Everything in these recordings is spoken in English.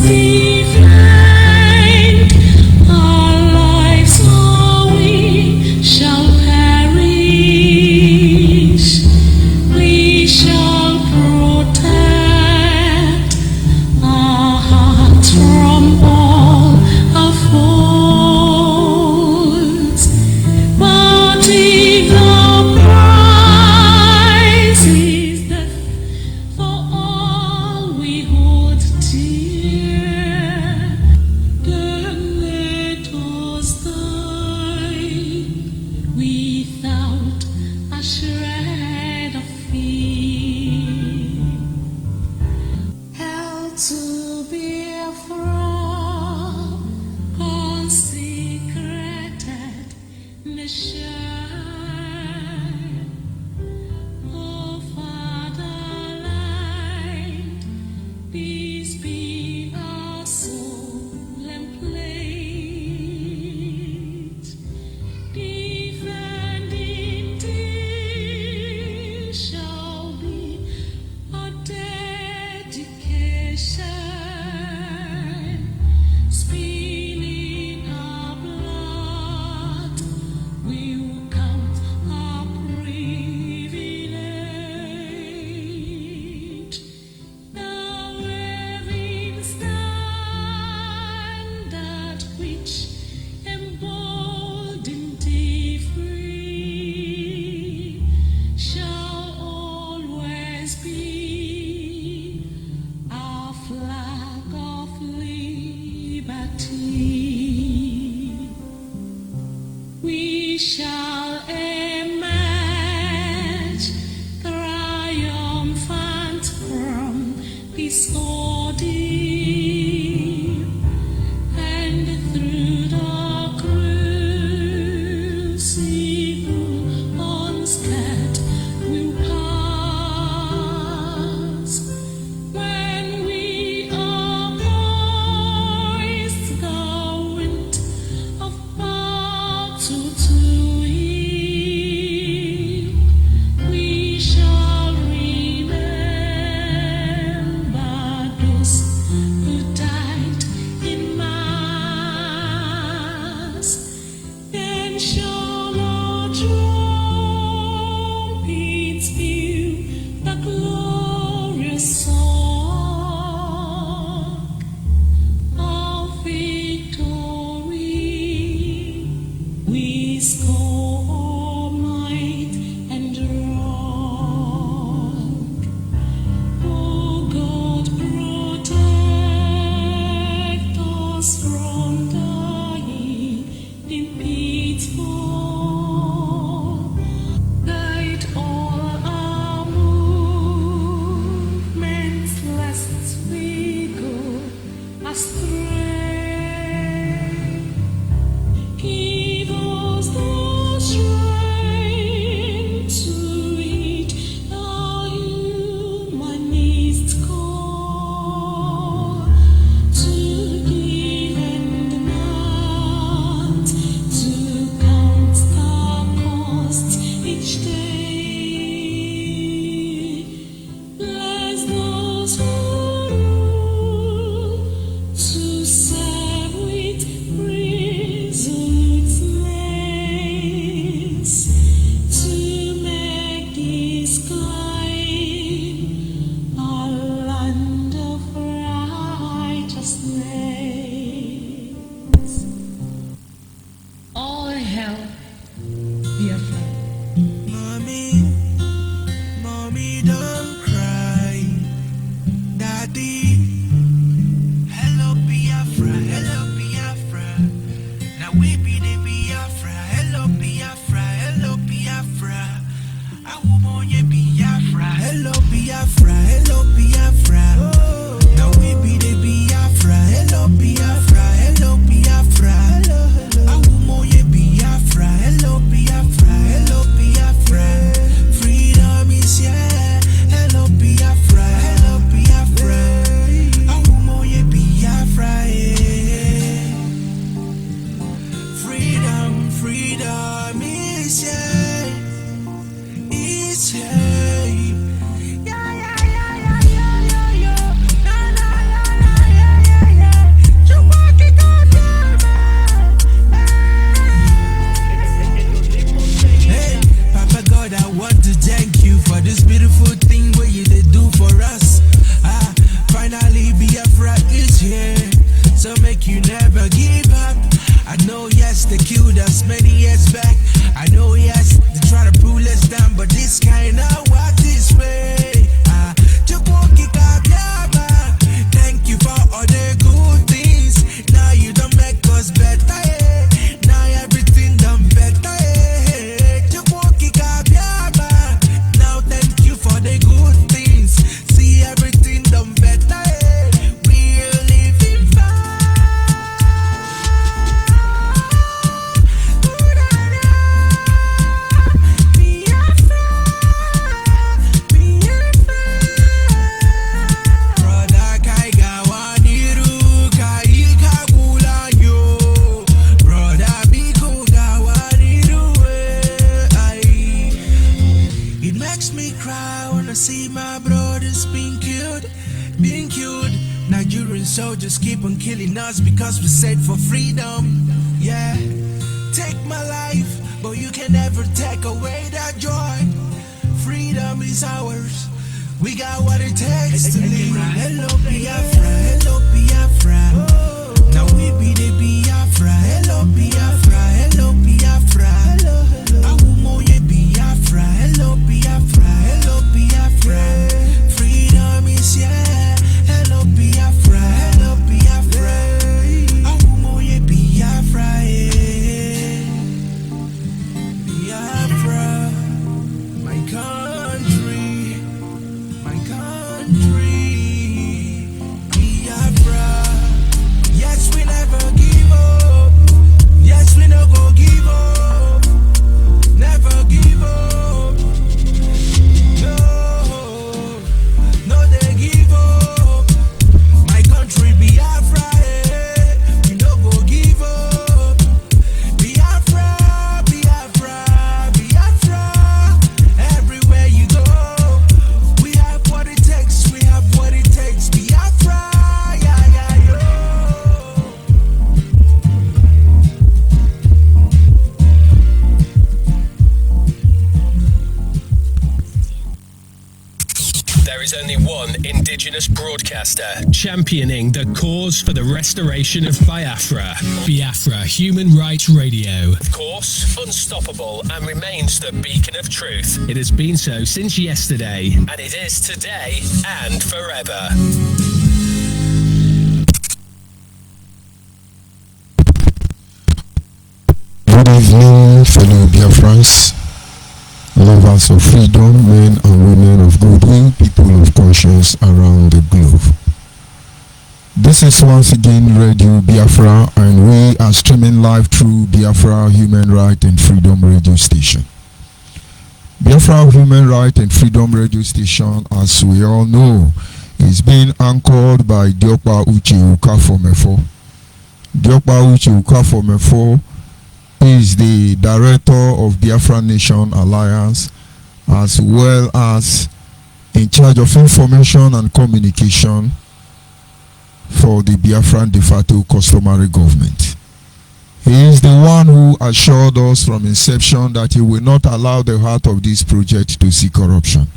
defined our lives, or we shall perish. We shall protect our hearts from all our faults. But if the price is death for all we hold dear, then let us die without a shred of fear. Hell to Biafra, consecrated nation, oh fatherland, peace be our solemn pledge. Defending thee shall be our dedication. Spilling our blood will count our privilege. Now having standard which emboldened thee free, shall always be our flag of liberty. We shall emerge triumphant from this ordeal, and through the crucible unscathed will pass. When we are poised the wind of battle to heal, we shall remember those who died in mass. Then shall our trumpets peal the glorious song of victory. We score might and wrong. Oh God, protect us from dying in pitfall. Guide all our movements, lest we go astray. Give us the strength to heed the humanist call, to give and not to count the cost each day. Bless those who rule to you never give up. I know, yes, they killed us many years back. I know, yes, they try to pull us down, but this kind of work this way. Thank you for all the good things. Now you don't make us better. Now everything done better. Now thank you for the good things. See everything done better. We're living fine. Brother Kaiga waniru kaika kulanyo. Brother Biko gawaniru ai. It makes me cry when I see my brothers being killed. Nigerian soldiers keep on killing us because we said for freedom. Yeah, take my life, but you can never take away that joy. Freedom is ours. We got what it takes to live. Hello Biafra, hello Biafra. Now we be the Biafra. Hello Biafra, hello Biafra. Awumoye Biafra, hello Biafra, hello Biafra. Freedom is here. Hello Biafra, hello Biafra. Awumoye Biafra, Biafra, my country, Biafra. Yes, we never give up. Yes, we no go give up. Never give up. No, they give up. My country, Biafra, we no go give up. Biafra, Biafra, Biafra. Everywhere you go, we have what it takes. We have what it takes. Biafra, yeah, yeah, yo. There is only one indigenous broadcaster championing the cause for the restoration of Biafra. Biafra Human Rights Radio. Of course, unstoppable and remains the beacon of truth. It has been so since yesterday, and it is today and forever. Good evening, fellow Biafrans, lovers of freedom, men and women of goodwill, people of conscience around the globe. This is once again Radio Biafra, and we are streaming live through Biafra Human Right and Freedom Radio Station. Biafra Human Right and Freedom Radio Station, as we all know, is being anchored by Diokpa Uche Ukafomefo. Diokpa Uche Ukafomefo is the director of Biafra Nation Alliance, as well as in charge of information and communication for the Biafran de facto customary government. He is the one who assured us from inception that he will not allow the heart of this project to see corruption.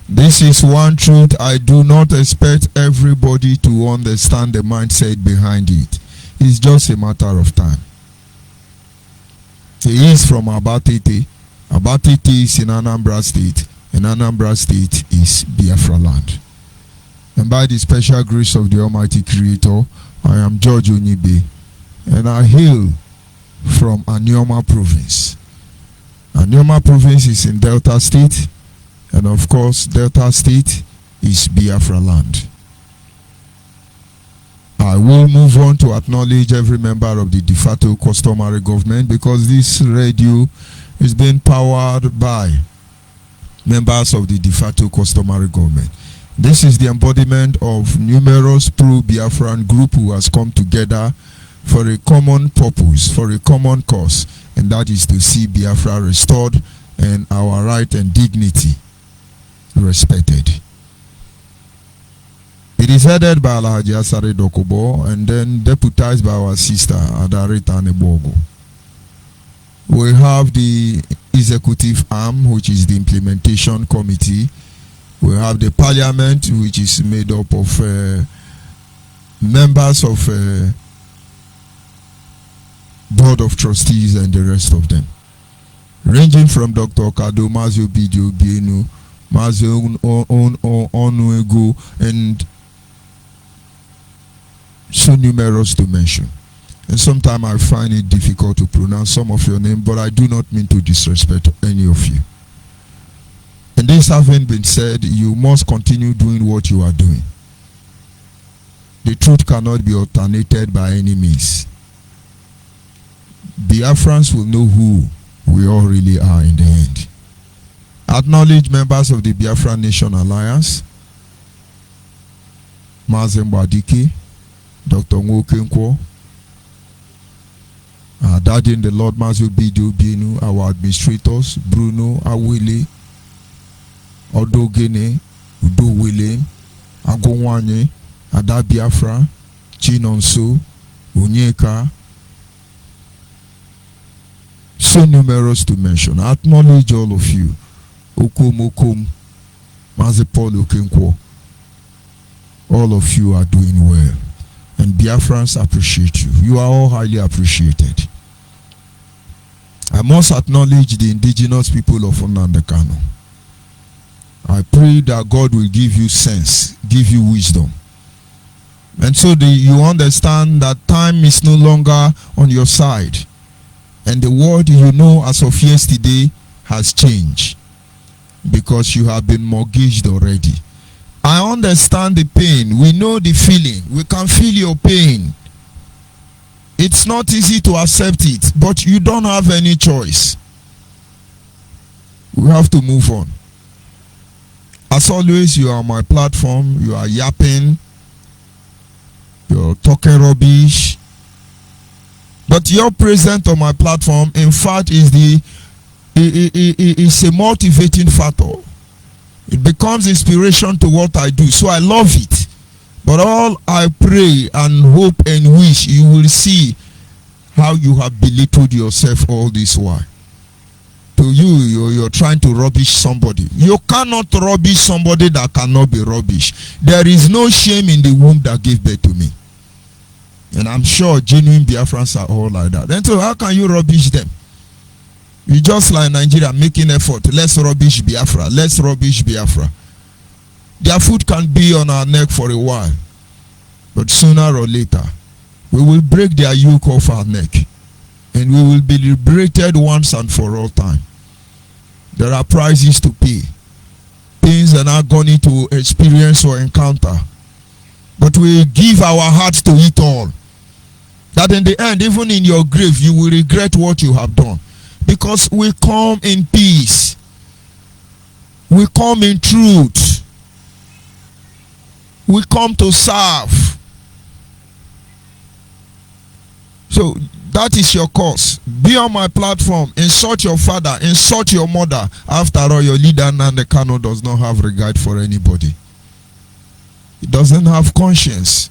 This is one truth I do not expect everybody to understand the mindset behind it. It's just a matter of time. He is from Abatete. Abatete is in Anambra State, and Anambra State is Biafra land. And by the special grace of the Almighty Creator, I am George ONYIBE, and I hail from Anioma Province. Anioma Province is in Delta State, and of course, Delta State is Biafra land. I will move on to acknowledge every member of the de facto customary government, because this radio is being powered by members of the de facto customary government. This is the embodiment of numerous pro-Biafran group who has come together for a common purpose, for a common cause, and that is to see Biafra restored and our right and dignity respected. It is headed by Alhaji Asare Dokubo and then deputized by our sister Adarita Nebogo. We have the executive arm, which is the implementation committee. We have the parliament, which is made up of members of board of trustees and the rest of them, ranging from Dr. Kado, Mazio Bidio Bienu, Mazio Onwego, and so numerous to mention. And sometimes I find it difficult to pronounce some of your name, but I do not mean to disrespect any of you. And this having been said, you must continue doing what you are doing. The truth cannot be alternated by any means. Biafrans will know who we all really are in the end. Acknowledge members of the Biafra Nation Alliance, Mazen Badiki, Dr. Nwokenkwo, our daddy in the Lord, Mazio Bidio Bienu, our administrators, Bruno, Awele, Odogene, Udo William, Agowanye, Ada Biafra, Chinonso, Onyeka, so numerous to mention. I acknowledge all of you. Okom, Mazi Paul Okenkwo. All of you are doing well. And Biafrans appreciate you. You are all highly appreciated. I must acknowledge the indigenous people of Nnamdi. I pray that God will give you sense, give you wisdom. And so you understand that time is no longer on your side. And the world you know as of yesterday has changed. Because you have been mortgaged already. I understand the pain. We know the feeling. We can feel your pain. It's not easy to accept it, but you don't have any choice. We have to move on. As always, you are on my platform. You are yapping. You're talking rubbish. But your presence on my platform, in fact, is a motivating factor. It becomes inspiration to what I do. So I love it. But all I pray and hope and wish, you will see how you have belittled yourself all this while. To you're trying to rubbish somebody. You cannot rubbish somebody that cannot be rubbish. There is no shame in the womb that gave birth to me. And I'm sure genuine Biafrans are all like that. Then so how can you rubbish them? You just like Nigeria making effort. Let's rubbish Biafra. Let's rubbish Biafra. Their foot can be on our neck for a while. But sooner or later, we will break their yoke off our neck. And we will be liberated once and for all time. There are prices to pay. Pains and agony to experience or encounter. But we give our hearts to it all. That in the end, even in your grave, you will regret what you have done. Because we come in peace. We come in truth. We come to serve. So that is your cause. Be on my platform. Insult your father. Insult your mother. After all, your leader Nnamdi Kanu does not have regard for anybody. He doesn't have conscience.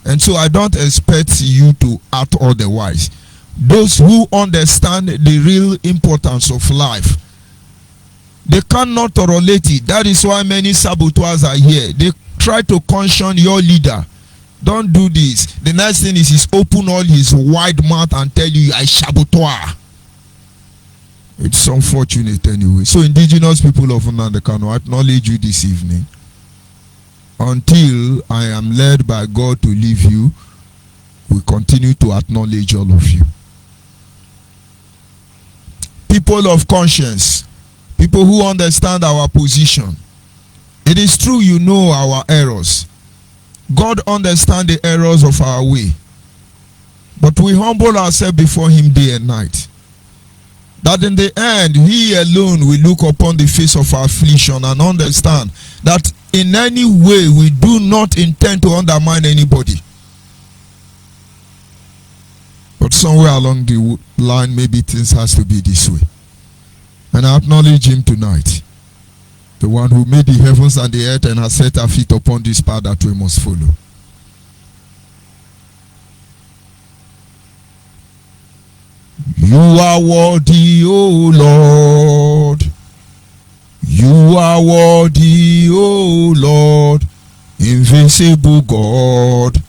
And so I don't expect you to act otherwise. Those who understand the real importance of life, they cannot relate it. That is why many saboteurs are here. They try to caution your leader. Don't do this. The next thing is he's open all his wide mouth and tell you I saboteur. It's unfortunate anyway. So indigenous people of Nnamdi Kanu, I acknowledge you this evening. Until I am led by God to leave you, we continue to acknowledge all of you. People of conscience, people who understand our position. It is true you know our errors. God understands the errors of our way. But we humble ourselves before him day and night. That in the end, he alone will look upon the face of our affliction and understand that in any way we do not intend to undermine anybody. But somewhere along the line, maybe things has to be this way. And I acknowledge him tonight. The one who made the heavens and the earth and has set our feet upon this path that we must follow. You are worthy, O Lord. You are worthy, O Lord. Invincible God.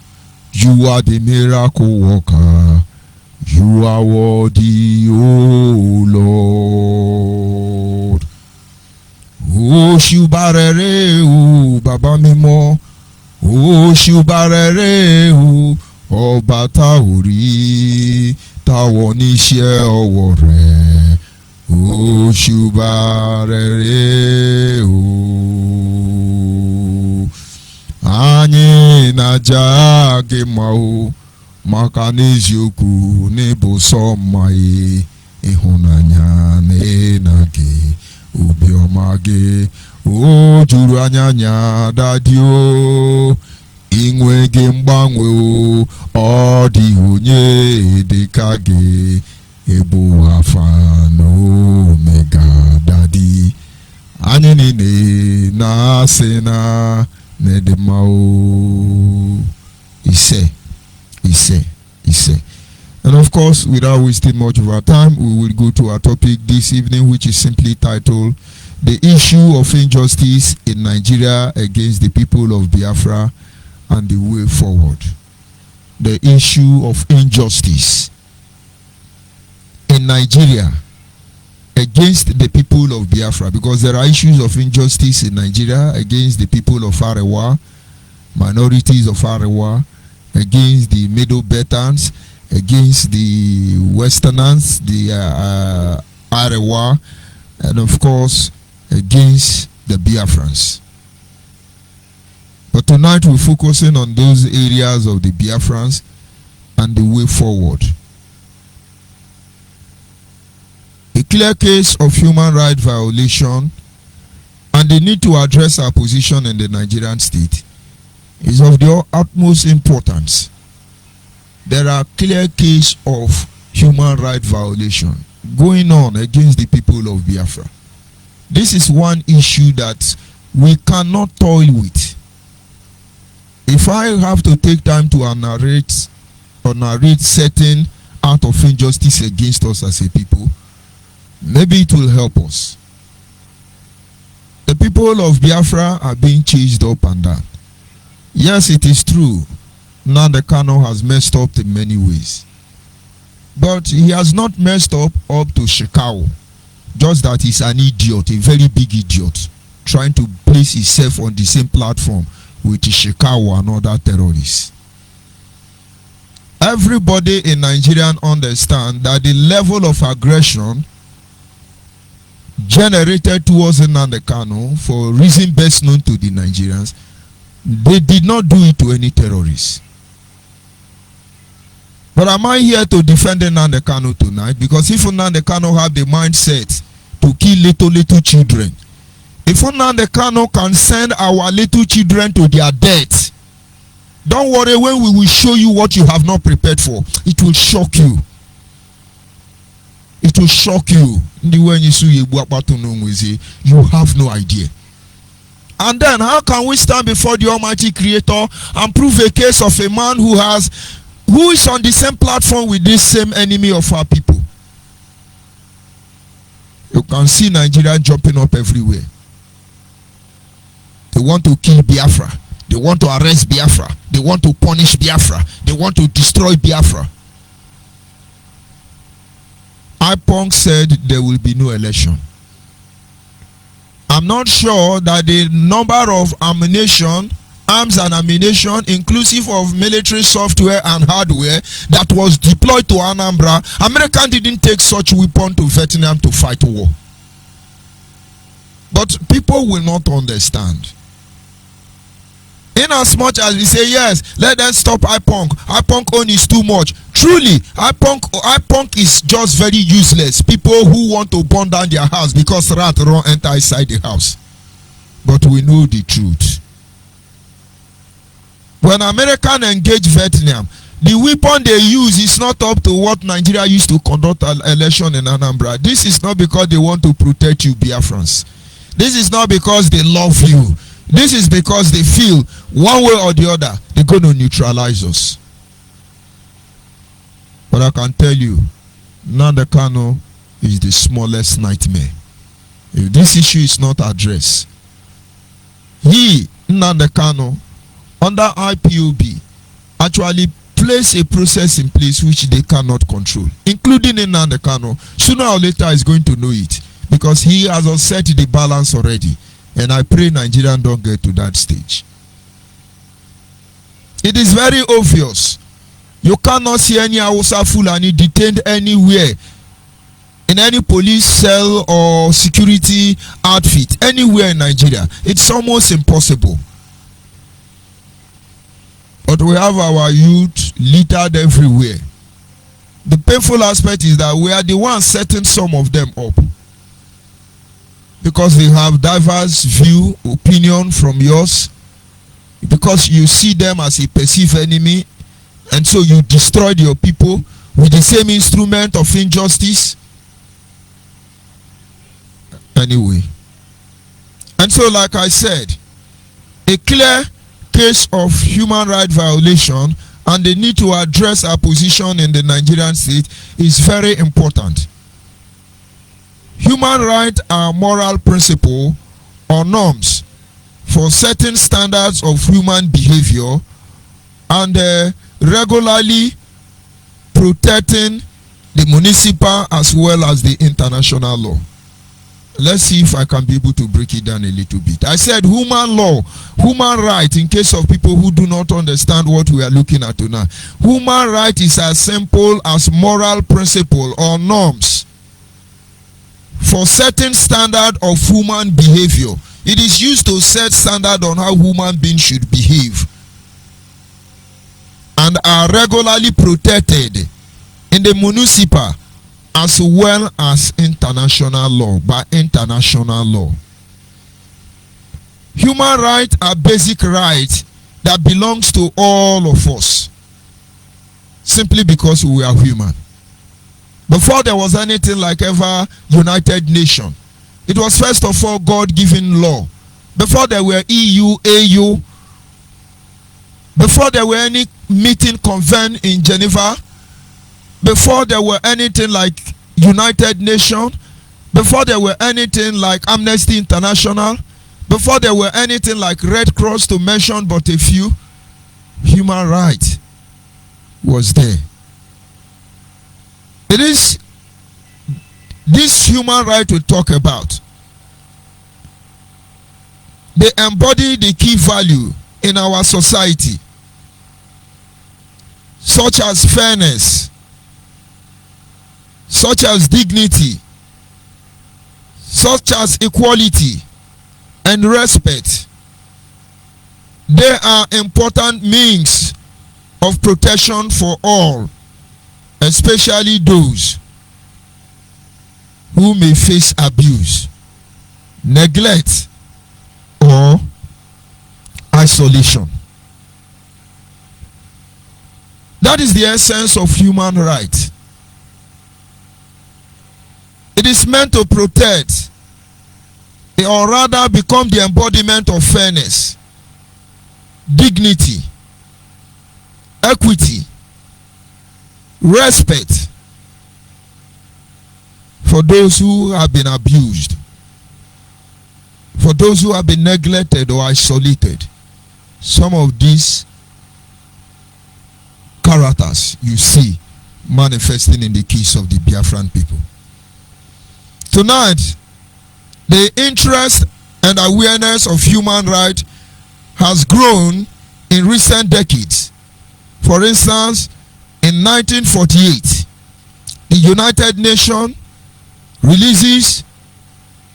You are the miracle worker. You You are worthy, O Lord. O Shubarere, O Baba Mimo. O Shubarere, O Ọba tá ò rí táwọn oníṣẹ́ ọwọ́ rẹ̀. O Shubarere, O anyị na-aja gị mma o maka n'eziokwu n'ịbụ sọ mma ịhụnanya na gị obiọma gị o juru anya dadi o inwe gị mgbanwe o ọ dị onye dịka gị ebu Alfa na Omega dadi anyị niile na-asị na Nedemao Ise. And of course, without wasting much of our time, we will go to our topic this evening, which is simply titled The Issue of Injustice in Nigeria Against the People of Biafra and the Way Forward. The issue of injustice in Nigeria against the people of Biafra, because there are issues of injustice in Nigeria against the people of Arewa, minorities of Arewa, against the Middle Beltans, against the Westerners, the Arewa, and of course against the Biafrans. But tonight we're focusing on those areas of the Biafrans and the way forward. A clear case of human rights violation and the need to address our position in the Nigerian state is of the utmost importance. There are clear cases of human rights violation going on against the people of Biafra. This is one issue that we cannot toy with. If I have to take time to narrate certain act of injustice against us as a people, maybe it will help us. The people of Biafra are being chased up and down. Yes, it is true. Nnamdi Kanu has messed up in many ways. But he has not messed up to Shekau. Just that he's an idiot, a very big idiot, trying to place himself on the same platform with Shekau and other terrorists. Everybody in Nigeria understands that the level of aggression generated towards Nnamdi Kanu, for reason best known to the Nigerians, they did not do it to any terrorists. But am I here to defend Nnamdi Kanu tonight? Because if Nnamdi Kanu have the mindset to kill little children, if Nnamdi Kanu can send our little children to their death, don't worry, when we will show you what you have not prepared for, it will shock you. It will shock you. You have no idea. And then how can we stand before the Almighty Creator and prove a case of a man who is on the same platform with this same enemy of our people? You can see Nigeria jumping up everywhere. They want to kill Biafra. They want to arrest Biafra. They want to punish Biafra. They want to destroy Biafra. IPONG said there will be no election. I'm not sure that the number of arms and ammunition, inclusive of military software and hardware, that was deployed to Anambra, America didn't take such weapon to Vietnam to fight war. But people will not understand. In as much as we say, yes, let us stop IPONG. IPONG own is too much. Truly, IPONG is just very useless. People who want to burn down their house because rat run enter inside the house. But we know the truth. When Americans engage Vietnam, the weapon they use is not up to what Nigeria used to conduct an election in Anambra. This is not because they want to protect you, Biafrans. This is not because they love you. This is because they feel one way or the other they're going to neutralize us. But I can tell you, Nnamdi Kanu is the smallest nightmare. If this issue is not addressed, Nnamdi Kanu, under IPOB, actually place a process in place which they cannot control, including Nnamdi Kanu. Sooner or later is going to know it, because he has upset the balance already. And I pray Nigerians don't get to that stage. It is very obvious. You cannot see any Hausa Fulani detained anywhere, in any police cell or security outfit, anywhere in Nigeria. It's almost impossible. But we have our youth littered everywhere. The painful aspect is that we are the ones setting some of them up, because they have diverse view, opinion from yours, because you see them as a perceived enemy, and so you destroyed your people with the same instrument of injustice. Anyway, and so like I said, a clear case of human rights violation and the need to address our position in the Nigerian state is very important. Human rights are moral principle or norms for certain standards of human behavior, and regularly protecting the municipal as well as the international law. Let's see if I can be able to break it down a little bit. I said human law, human right, in case of people who do not understand what we are looking at tonight. Human right is as simple as moral principle or norms for certain standard of human behavior. It is used to set standard on how human beings should behave, and are regularly protected in the municipal as well as international law, by international law. Human rights are basic rights that belongs to all of us, simply because we are human. Before there was anything like ever United Nations, it was first of all God-given law. Before there were EU, AU, before there were any meeting convened in Geneva, before there were anything like United Nations, before there were anything like Amnesty International, before there were anything like Red Cross, to mention but a few, human rights was there. It is this human right we talk about. They embody the key value in our society, such as fairness, such as dignity, such as equality and respect. They are important means of protection for all, especially those who may face abuse, neglect, or isolation. That is the essence of human rights. It is meant to protect, or rather become the embodiment of fairness, dignity, equity, respect for those who have been abused, for those who have been neglected or isolated. Some of these characters you see manifesting in the case of the Biafran people. Tonight, the interest and awareness of human rights has grown in recent decades. For instance, in 1948, the United Nations releases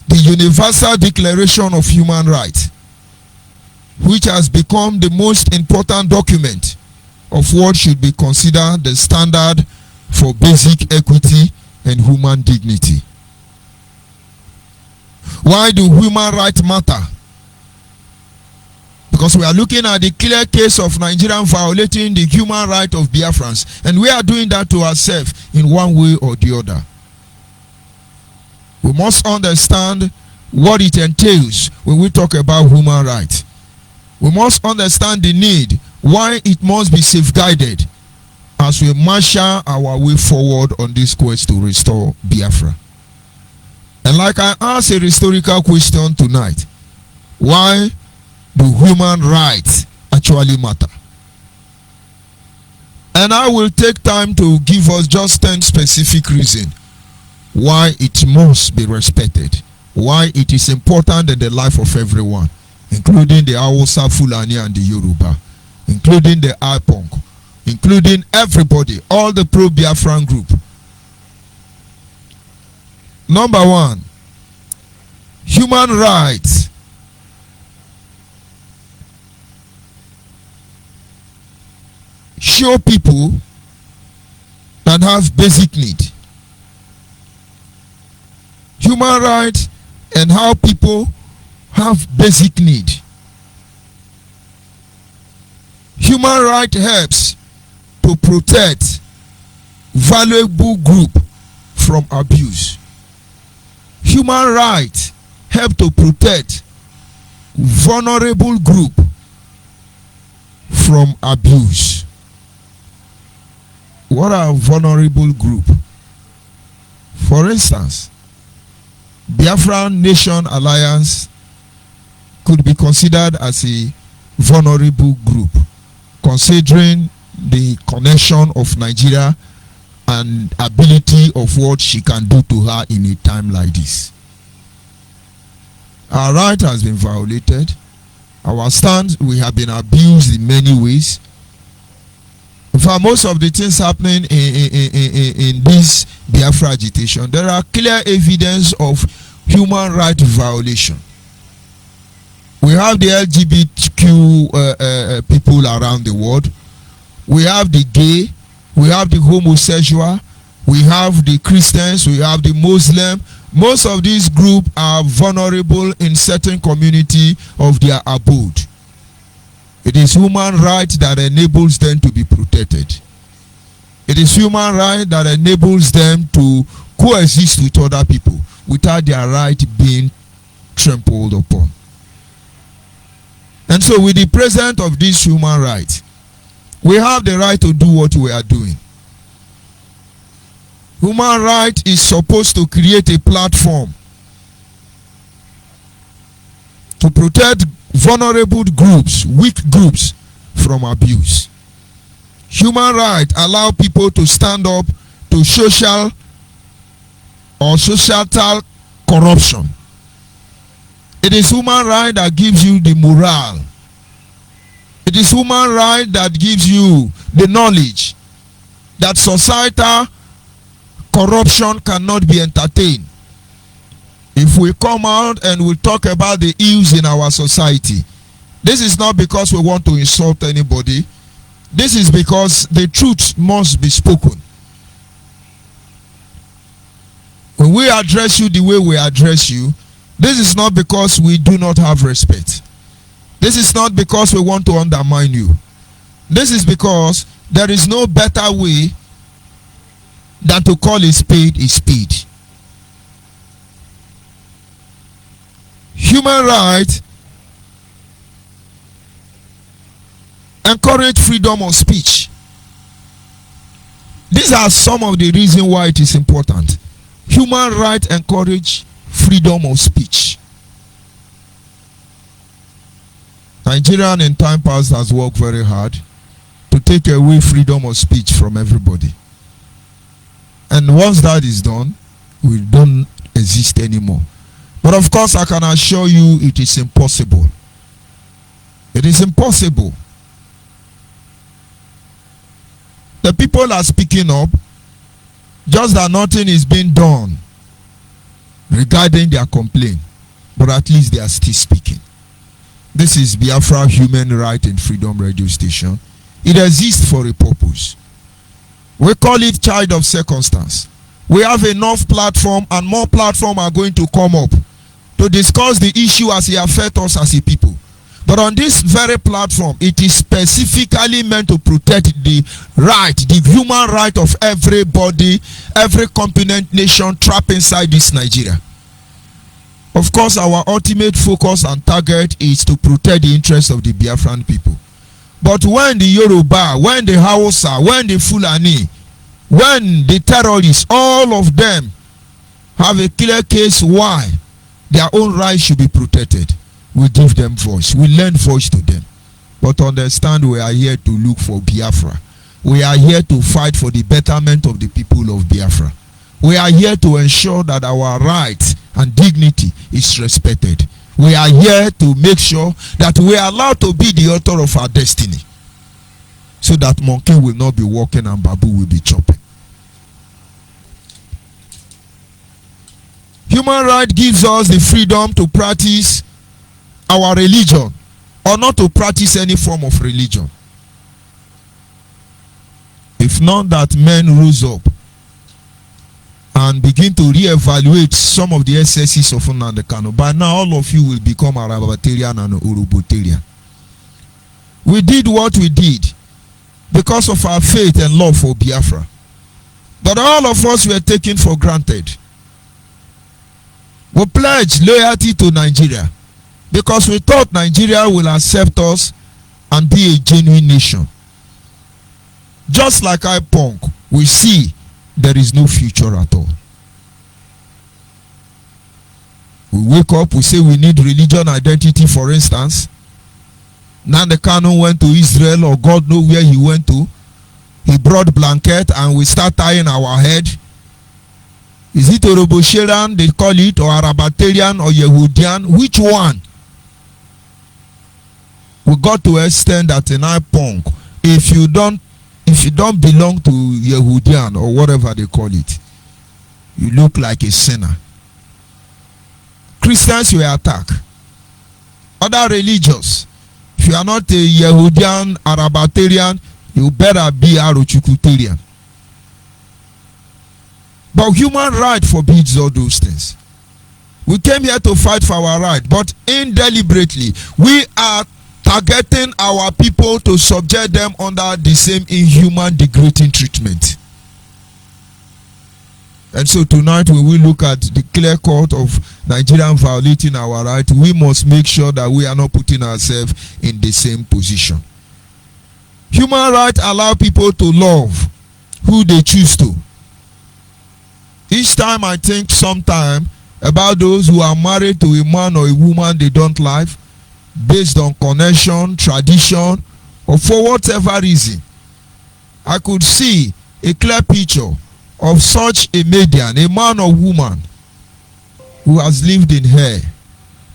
the Universal Declaration of Human Rights, which has become the most important document of what should be considered the standard for basic equity and human dignity. Why do human rights matter? Because we are looking at the clear case of Nigerian violating the human right of Biafrans, and we are doing that to ourselves in one way or the other. We must understand what it entails when we talk about human rights. We must understand the need, why it must be safeguarded as we marshal our way forward on this quest to restore Biafra. And like I asked a historical question tonight, why do human rights actually matter? And I will take time to give us just 10 specific reasons why it must be respected, why it is important in the life of everyone, including the Hausa, Fulani, and the Yoruba, including the IPONG, including everybody, all the pro-Biafran group. Number one, human rights. Show people that have basic need. Human rights and how people have basic need. Human rights helps to protect valuable group from abuse. Human rights help to protect vulnerable group from abuse. What are vulnerable group? For instance, Biafra Nation Alliance could be considered as a vulnerable group, considering the connection of Nigeria and ability of what she can do to her in a time like this. Our right has been violated. Our stand, we have been abused in many ways. In fact, most of the things happening in this Biafra agitation, there are clear evidence of human rights violation. We have the LGBTQ people around the world. We have the gay. We have the homosexual. We have the Christians. We have the Muslim. Most of these groups are vulnerable in certain community of their abode. It is human right that enables them to be protected. It is human right that enables them to coexist with other people without their right being trampled upon. And so with the presence of this human right, we have the right to do what we are doing. Human right is supposed to create a platform to protect vulnerable groups, weak groups from abuse. Human rights allow people to stand up to social or societal corruption. It is human right that gives you the morale. It is human right that gives you the knowledge that societal corruption cannot be entertained. If we come out and we talk about the ills in our society, this is not because we want to insult anybody. This is because the truth must be spoken. When we address you the way we address you, this is not because we do not have respect. This is not because we want to undermine you. This is because there is no better way than to call a spade a spade. Human rights encourage freedom of speech. These are some of the reasons why it is important. Human rights encourage freedom of speech. Nigeria in time past has worked very hard to take away freedom of speech from everybody. And once that is done, we don't exist anymore. But of course, I can assure you it is impossible. It is impossible. The people are speaking up, just that nothing is being done regarding their complaint. But at least they are still speaking. This is Biafra Human Right and Freedom Radio Station. It exists for a purpose. We call it child of circumstance. We have enough platform, and more platform are going to come up to discuss the issue as it affects us as a people. But on this very platform, it is specifically meant to protect the right, the human right of everybody, every competent nation trapped inside this Nigeria. Of course, our ultimate focus and target is to protect the interests of the Biafran people. But when the Yoruba, when the Hausa, when the Fulani, when the terrorists, all of them have a clear case why their own rights should be protected, we give them voice. We lend voice to them. But understand, we are here to look for Biafra. We are here to fight for the betterment of the people of Biafra. We are here to ensure that our rights and dignity is respected. We are here to make sure that we are allowed to be the author of our destiny, so that monkey will not be walking and babu will be chopping. Human right gives us the freedom to practice our religion or not to practice any form of religion. If not that men rose up and begin to re-evaluate some of the excesses of Nnamdi Kanu, by now all of you will become Arabatarian and Urubotarian. We did what we did because of our faith and love for Biafra. But all of us were taken for granted. We pledged loyalty to Nigeria because we thought Nigeria will accept us and be a genuine nation. Just like IPONC, we see there is no future at all. We wake up, we say we need religion identity, for instance. Nnamdi Kanu went to Israel, or God knows where he went to. He brought blanket and we start tying our head. Is it Orobosheran they call it, or Arabatarian, or Yehudian? Which one? We got to extend that in IPONC. If you don't belong to Yehudian or whatever they call it, you look like a sinner. Christians were attacked. Other religions, if you are not a Yehudian, Arabatarian, you better be Arochukutarian. But human right forbids all those things. We came here to fight for our right, but indeliberately we are targeting our people to subject them under the same inhuman, degrading treatment. And so tonight, when we look at the clear cut of Nigerian violating our right, we must make sure that we are not putting ourselves in the same position. Human rights allow people to love who they choose to. Each time I think sometime about those who are married to a man or a woman they don't like, based on connection, tradition, or for whatever reason, I could see a clear picture of such a median, a man or woman who has lived in here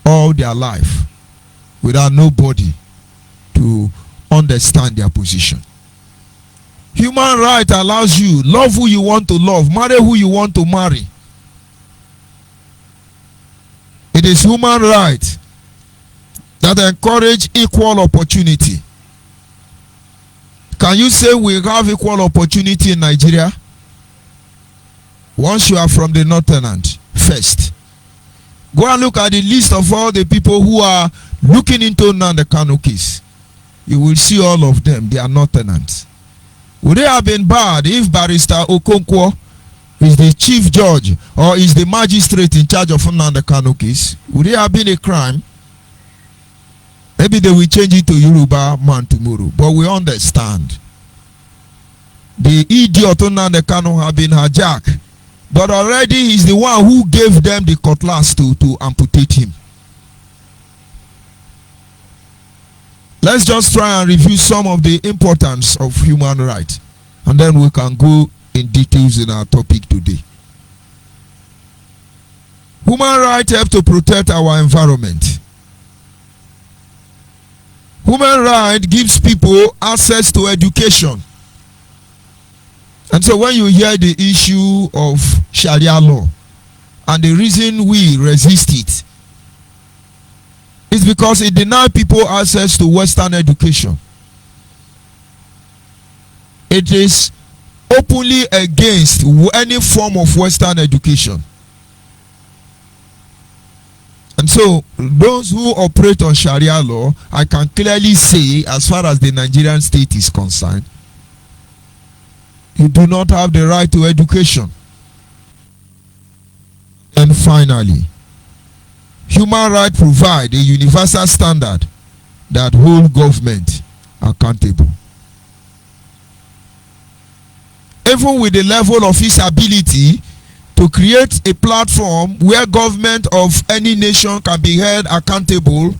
all their life without nobody to understand their position. Human right allows you love who you want to love, marry who you want to marry. It is human right that encourage equal opportunity. Can you say we have equal opportunity in Nigeria? Once you are from the northern first, go and look at the list of all the people who are looking into Nnamdi Kanu case. You will see all of them. They are northerners. Would it have been bad if Barrister Okonkwo is the chief judge or is the magistrate in charge of Nnamdi Kanu case? Would it have been a crime? Maybe they will change it to Yoruba man tomorrow. But we understand. The idiot Nnamdi Kanu have been hijacked. But already he's the one who gave them the cutlass to amputate him. Let's just try and review some of the importance of human rights, and then we can go in details in our topic today. Human rights help to protect our environment. Human rights gives people access to education. And so when you hear the issue of Sharia law and the reason we resist it, it's because it denies people access to Western education. It is openly against any form of Western education. And so those who operate on Sharia law, I can clearly say, as far as the Nigerian state is concerned, you do not have the right to education. And finally, human rights provide a universal standard that holds government accountable. Even with the level of its ability to create a platform where government of any nation can be held accountable,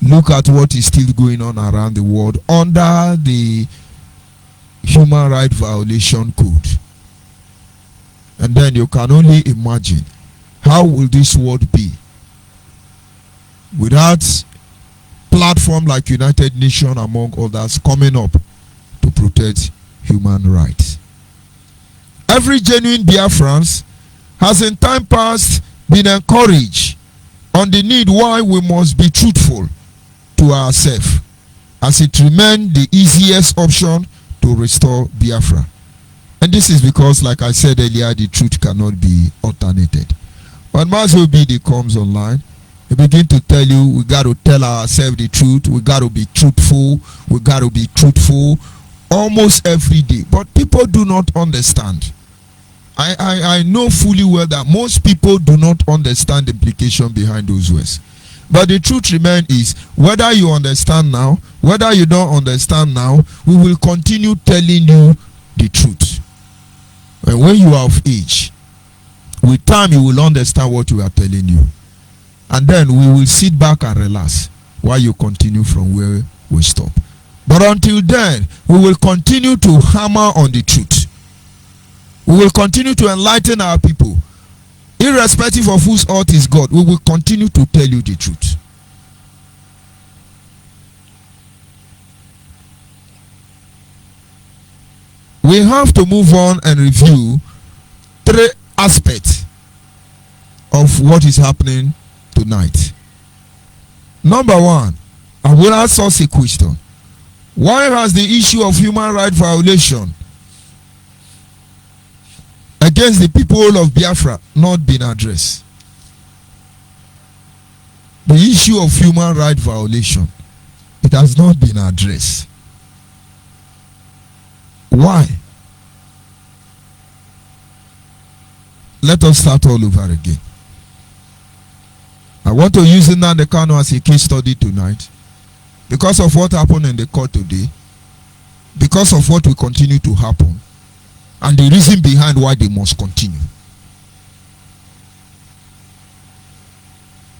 look at what is still going on around the world under the human rights violation code. And then you can only imagine how will this world be without platform like United Nations among others coming up to protect human rights. Every genuine Biafran has in time past been encouraged on the need why we must be truthful to ourselves, as it remains the easiest option to restore Biafra. And this is because, like I said earlier, the truth cannot be alternated. When Mazi Obidi comes online, he begin to tell you we got to tell ourselves the truth, we got to be truthful, we got to be truthful almost every day. But people do not understand. I know fully well that most people do not understand the implication behind those words. But the truth remains is, whether you understand now, whether you don't understand now, we will continue telling you the truth. And when you are of age, with time you will understand what we are telling you. And then we will sit back and relax while you continue from where we stop. But until then, we will continue to hammer on the truth. We will continue to enlighten our people. Irrespective of whose earth is God, we will continue to tell you the truth. We have to move on and review three aspects of what is happening tonight. Number one, I will ask us a question. Why has the issue of human rights violation against the people of Biafra not been addressed? The issue of human rights violation, it has not been addressed. Why? Let us start all over again. I want to use Nnamdi Kanu as a case study tonight because of what happened in the court today, because of what will continue to happen, and the reason behind why they must continue.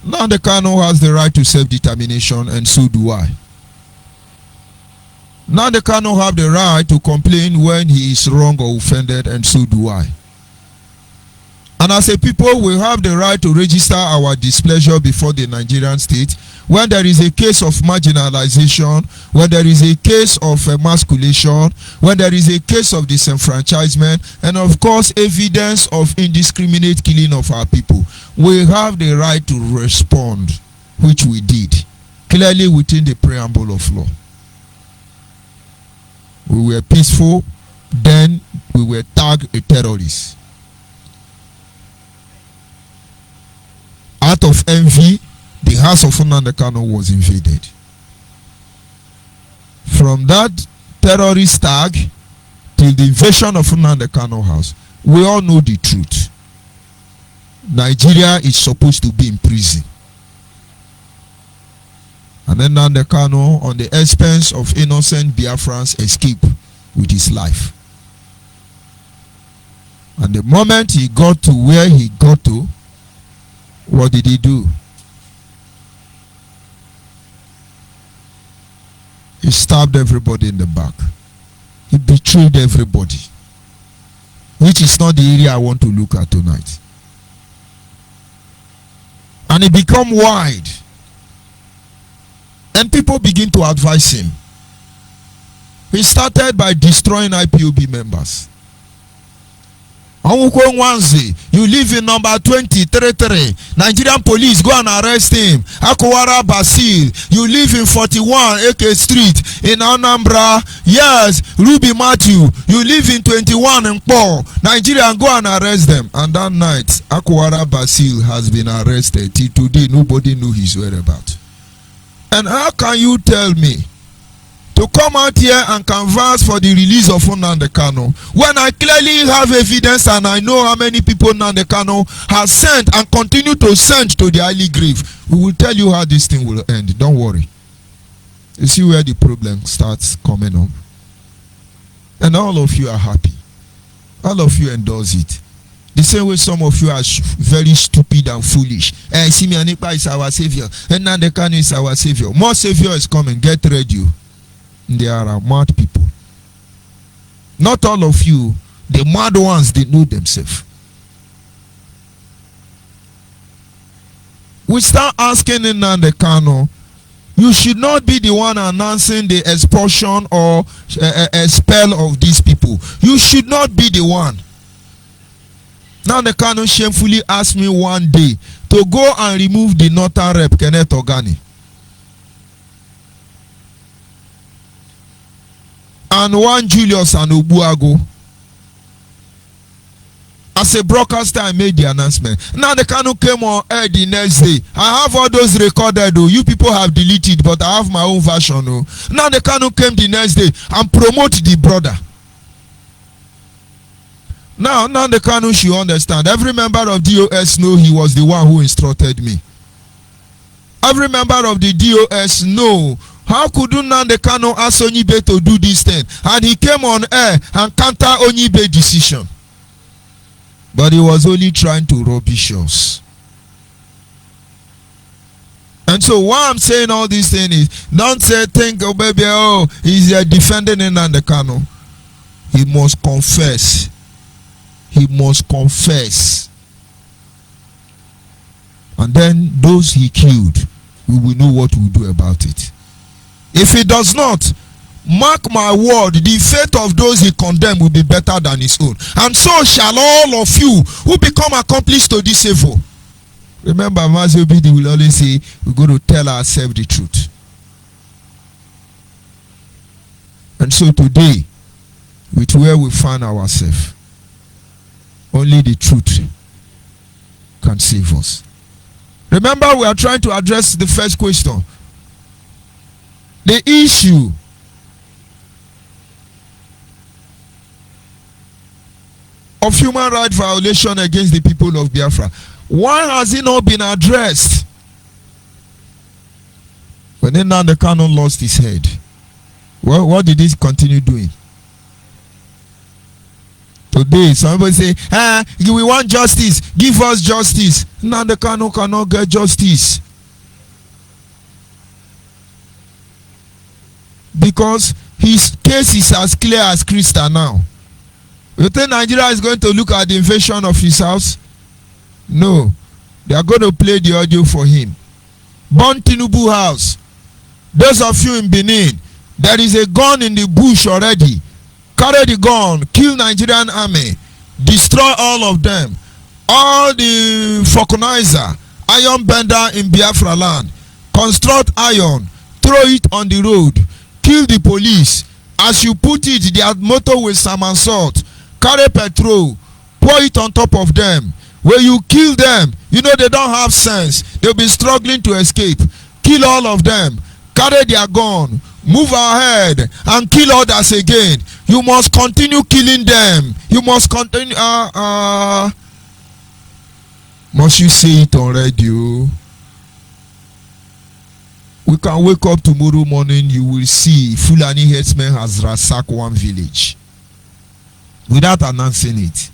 Nnamdi Kanu has the right to self-determination, and so do I. Nnamdi Kanu have the right to complain when he is wrong or offended, and so do I. And as a people, we have the right to register our displeasure before the Nigerian state when there is a case of marginalization, when there is a case of emasculation, when there is a case of disenfranchisement, and of course evidence of indiscriminate killing of our people. We have the right to respond, which we did, clearly within the preamble of law. We were peaceful, then we were tagged a terrorist. Out of envy, the house of Nnamdi Kanu was invaded. From that terrorist tag till the invasion of Nnamdi Kanu house, we all know the truth. Nigeria is supposed to be in prison. And then Nnamdi Kanu, on the expense of innocent Biafrans, escape with his life. And the moment he got to where he got to, what did he do? He stabbed everybody in the back. He betrayed everybody. Which is not the area I want to look at tonight. And it became wide. And people begin to advise him. He started by destroying IPOB members. You live in number 2033. Nigerian police go and arrest him. Akowara Basil. You live in 41 AK Street in Anambra. Yes, Ruby Matthew. You live in 21 in Paul. Nigerian go and arrest them. And that night, Akowara Basil has been arrested. Till today, nobody knew his whereabouts. And how can you tell me to come out here and canvass for the release of Nnamdi Kanu when I clearly have evidence and I know how many people Nnamdi Kanu has sent and continue to send to the early grave? We will tell you how this thing will end. Don't worry. You see where the problem starts coming up. And all of you are happy. All of you endorse it. The same way some of you are very stupid and foolish. Simi Anipa is our savior. And Nnamdi Kanu is our savior. More savior is coming. Get ready. There are mad people. Not all of you. The mad ones, they know themselves. We start asking Nnamdi Kanu, you should not be the one announcing the expulsion or expel of these people. You should not be the one. Nnamdi Kanu shamefully asked me one day to go and remove the northern rep, Kenneth Ogani. And one Julius and Obuago. As a broadcaster, I made the announcement. Now the Kanu came on air the next day. I have all those recorded. Oh, you people have deleted, but I have my own version. Oh. Now the Kanu came the next day and promote the brother. Now the Kanu should understand. Every member of DOS know he was the one who instructed me. Every member of the DOS know. How could Nnamdi Kanu ask ONYIBE to do this thing? And he came on air and counter ONYIBE decision. But he was only trying to rubbish us. And so why I'm saying all these things is, don't say, think, oh baby, oh, he's defending Nnamdi Kanu. He must confess. He must confess. And then those he killed, we will know what we'll do about it. If he does not, mark my word, the fate of those he condemned will be better than his own. And so shall all of you who become accomplices to this evil. Remember, Mazobidi will always say, we're going to tell ourselves the truth. And so today, with where we find ourselves, only the truth can save us. Remember, we are trying to address the first question. The issue of human rights violation against the people of Biafra. Why has it not been addressed? When Nnamdi Kanu lost his head, what did he continue doing? Today, somebody say, we want justice, give us justice. Nnamdi Kanu cannot get justice. Because his case is as clear as crystal now. You think Nigeria is going to look at the invasion of his house? No. They are going to play the audio for him. Burn Tinubu house. Those of you in Benin, there is a gun in the bush already. Carry the gun, kill Nigerian army, destroy all of them. All the vulcanizer, iron bender in Biafra land, construct iron, throw it on the road, kill the police. As you put it, their motto with some and salt. Carry petrol, pour it on top of them. When you kill them, you know they don't have sense. They'll be struggling to escape. Kill all of them. Carry their gun. Move ahead and kill others again. You must continue killing them. You must continue. Must you say it on radio? We can wake up tomorrow morning, you will see Fulani herdsmen has ransacked one village without announcing it.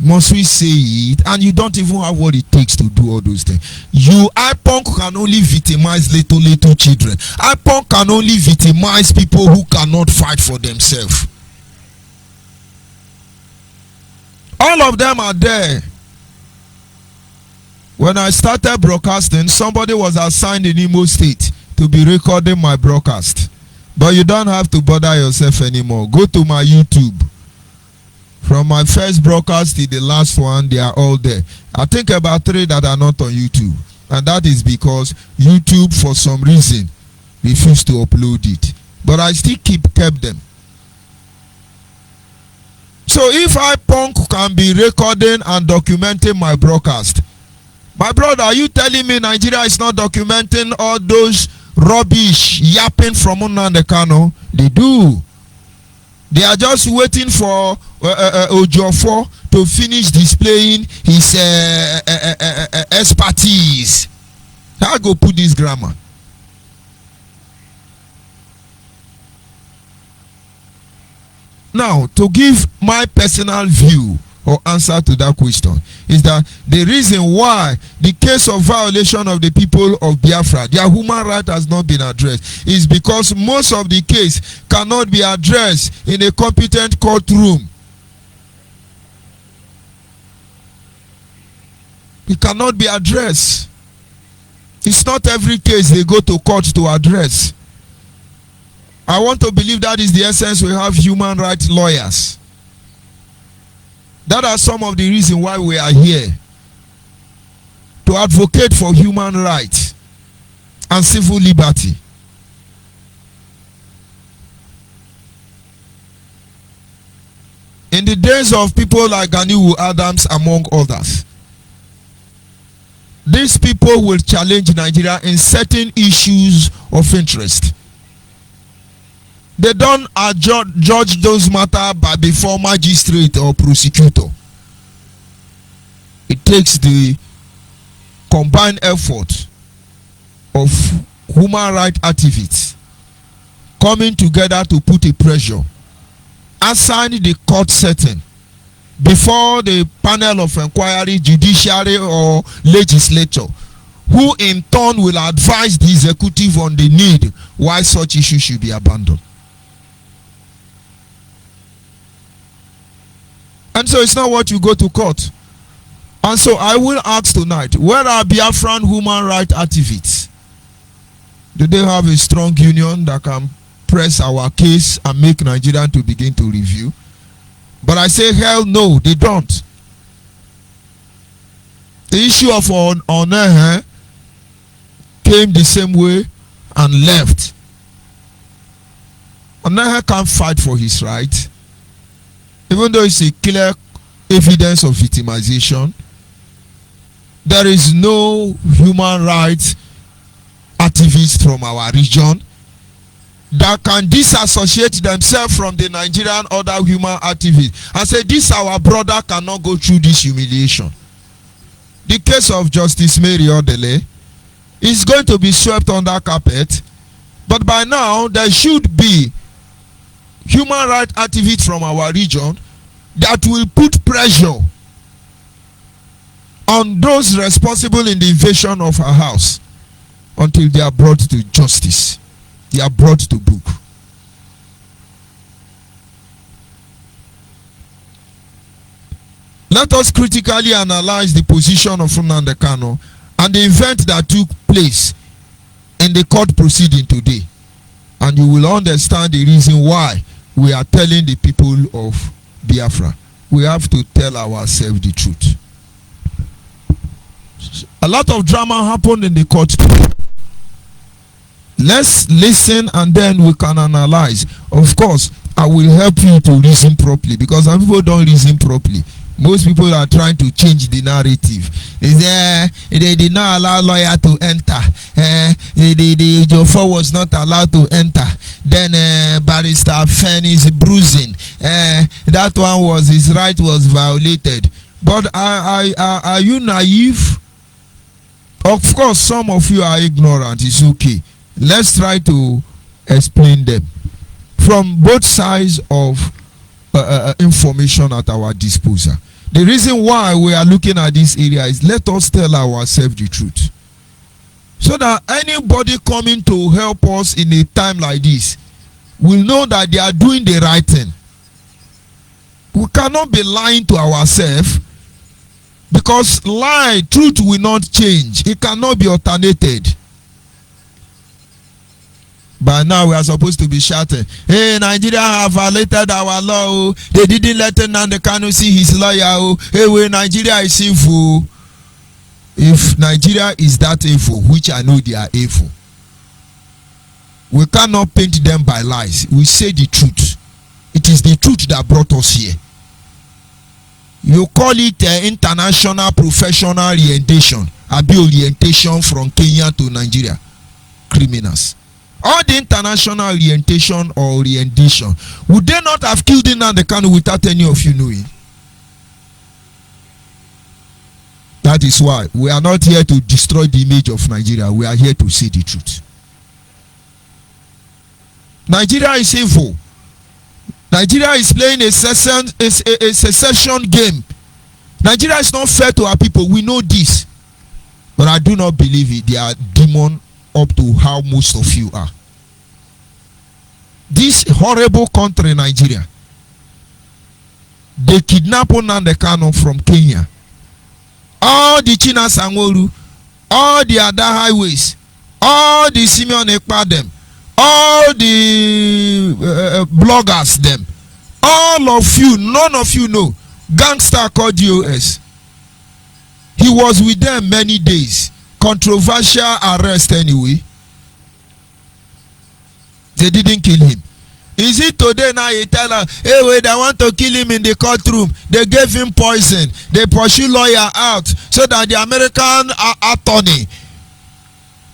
Must we say it? And you don't even have what it takes to do all those things. You, IPONC, can only victimize little children. IPONC can only victimize people who cannot fight for themselves. All of them are there. When I started broadcasting, somebody was assigned in Imo State to be recording my broadcast. But you don't have to bother yourself anymore. Go to my YouTube. From my first broadcast to the last one, they are all there. I think about 3 that are not on YouTube. And that is because YouTube, for some reason, refused to upload it. But I still kept them. So if IPONC can be recording and documenting my broadcast, my brother, are you telling me Nigeria is not documenting all those rubbish yapping from Nnamdi Kanu? They do. They are just waiting for Ojofo to finish displaying his expertise. How go put this grammar? Now, to give my personal view or answer to that question is that the reason why the case of violation of the people of Biafra, their human right has not been addressed, is because most of the case cannot be addressed in a competent courtroom. It cannot be addressed. It's not every case they go to court to address. I want to believe that is the essence. We have human rights lawyers. That are some of the reasons why we are here. To advocate for human rights and civil liberty. In the days of people like Ganiwu Adams, among others, these people will challenge Nigeria in certain issues of interest. They don't judge those matters by before magistrate or prosecutor. It takes the combined effort of human rights activists coming together to put a pressure, assign the court setting before the panel of inquiry, judiciary or legislature, who in turn will advise the executive on the need why such issues should be abandoned. And so it's not what you go to court. And so I will ask tonight, where are Biafran human rights activists? Do they have a strong union that can press our case and make Nigeria to begin to review? But I say, hell no, they don't. The issue of Onehe came the same way and left. Onehe can't fight for his right. Even though it's a clear evidence of victimization, there is no human rights activists from our region that can disassociate themselves from the Nigerian other human activists and say, this our brother cannot go through this humiliation. The case of Justice Mary Odele is going to be swept under carpet, but by now there should be human rights activists from our region that will put pressure on those responsible in the invasion of her house until they are brought to justice. They are brought to book. Let us critically analyze the position of Nnamdi Kanu and the event that took place in the court proceeding today, and you will understand the reason why we are telling the people of Biafra. We have to tell ourselves the truth. A lot of drama happened in the court. Let's listen and then we can analyze. Of course, I will help you to reason properly, because some people don't reason properly. Most people are trying to change the narrative. They did not allow lawyer to enter. The Jofa was not allowed to enter. Then Barrister Fen is bruising. That one was, his right was violated. But are you naive? Of course, some of you are ignorant. It's okay. Let's try to explain them from both sides of information at our disposal. The reason why we are looking at this area is, let us tell ourselves the truth, so that anybody coming to help us in a time like this will know that they are doing the right thing. We cannot be lying to ourselves, because truth will not change. It cannot be alternated. By now we are supposed to be shouting, hey, Nigeria have violated our law. They didn't let Nnamdi Kanu see his lawyer. Hey, Nigeria is evil. If Nigeria is that evil, which I know they are evil, we cannot paint them by lies. We say the truth. It is the truth that brought us here. You call it international professional orientation. Abi orientation from Kenya to Nigeria. Criminals. All the international orientation or orientation, would they not have killed Nnamdi Kanu without any of you knowing? That is why we are not here to destroy the image of Nigeria. We are here to say the truth. Nigeria is evil. Nigeria is playing a secession game Nigeria is not fair to our people. We know this. But I do not believe it. They are demon up to how most of you are. This horrible country, Nigeria, they kidnap Nnamdi Kanu from Kenya. All the China Sangoru, all the other highways, all the Simeon Ekpa them, all the bloggers them, all of you, none of you know. Gangster called DOS. He was with them many days. Controversial arrest anyway. They didn't kill him. Is it today now you tell her, hey wait, they want to kill him in the courtroom. They gave him poison. They pursue lawyer out so that the American attorney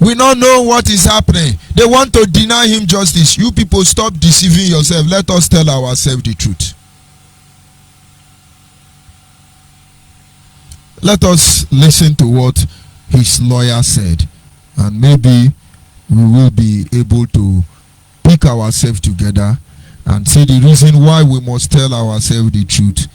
will not know what is happening. They want to deny him justice. You people stop deceiving yourself. Let us tell ourselves the truth. Let us listen to what his lawyer said, and maybe we will be able to pick ourselves together and say the reason why we must tell ourselves the truth.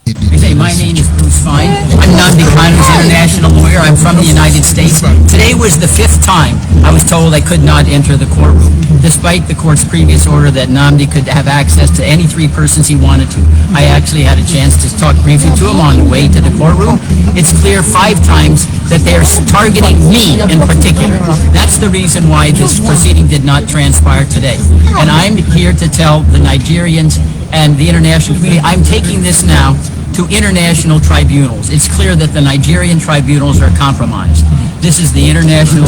Hey, my name is Bruce Fine. I'm Nnamdi Kanu's international lawyer. I'm from the United States. Today was the 5th time I was told I could not enter the courtroom, despite the court's previous order that Nnamdi could have access to any 3 persons he wanted to. I actually had a chance to talk briefly to him on the way to the courtroom. It's clear 5 times that they are targeting me in particular. That's the reason why this proceeding did not transpire today. And I'm here to tell the Nigerians and the international community, I'm taking this now to international tribunals. It's clear that the Nigerian tribunals are compromised. This is the International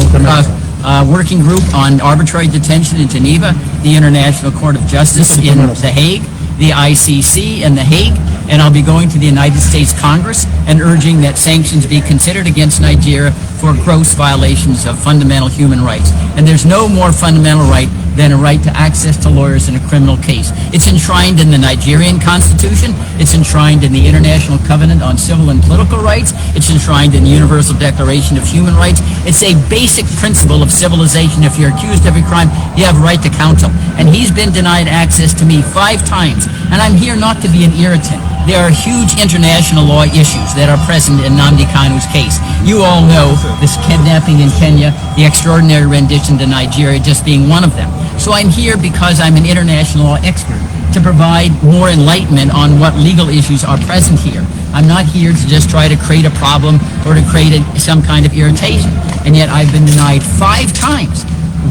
Working Group on Arbitrary Detention in Geneva, the International Court of Justice in The Hague, the ICC in The Hague, and I'll be going to the United States Congress and urging that sanctions be considered against Nigeria for gross violations of fundamental human rights. And there's no more fundamental right than a right to access to lawyers in a criminal case. It's enshrined in the Nigerian Constitution. It's enshrined in the International Covenant on Civil and Political Rights. It's enshrined in the Universal Declaration of Human Rights. It's a basic principle of civilization. If you're accused of a crime, you have a right to counsel. And he's been denied access to me 5 times. And I'm here not to be an irritant. There are huge international law issues that are present in Nnamdi Kanu's case. You all know this kidnapping in Kenya, the extraordinary rendition to Nigeria just being one of them. So I'm here because I'm an international law expert to provide more enlightenment on what legal issues are present here. I'm not here to just try to create a problem or to create some kind of irritation. And yet I've been denied 5 times.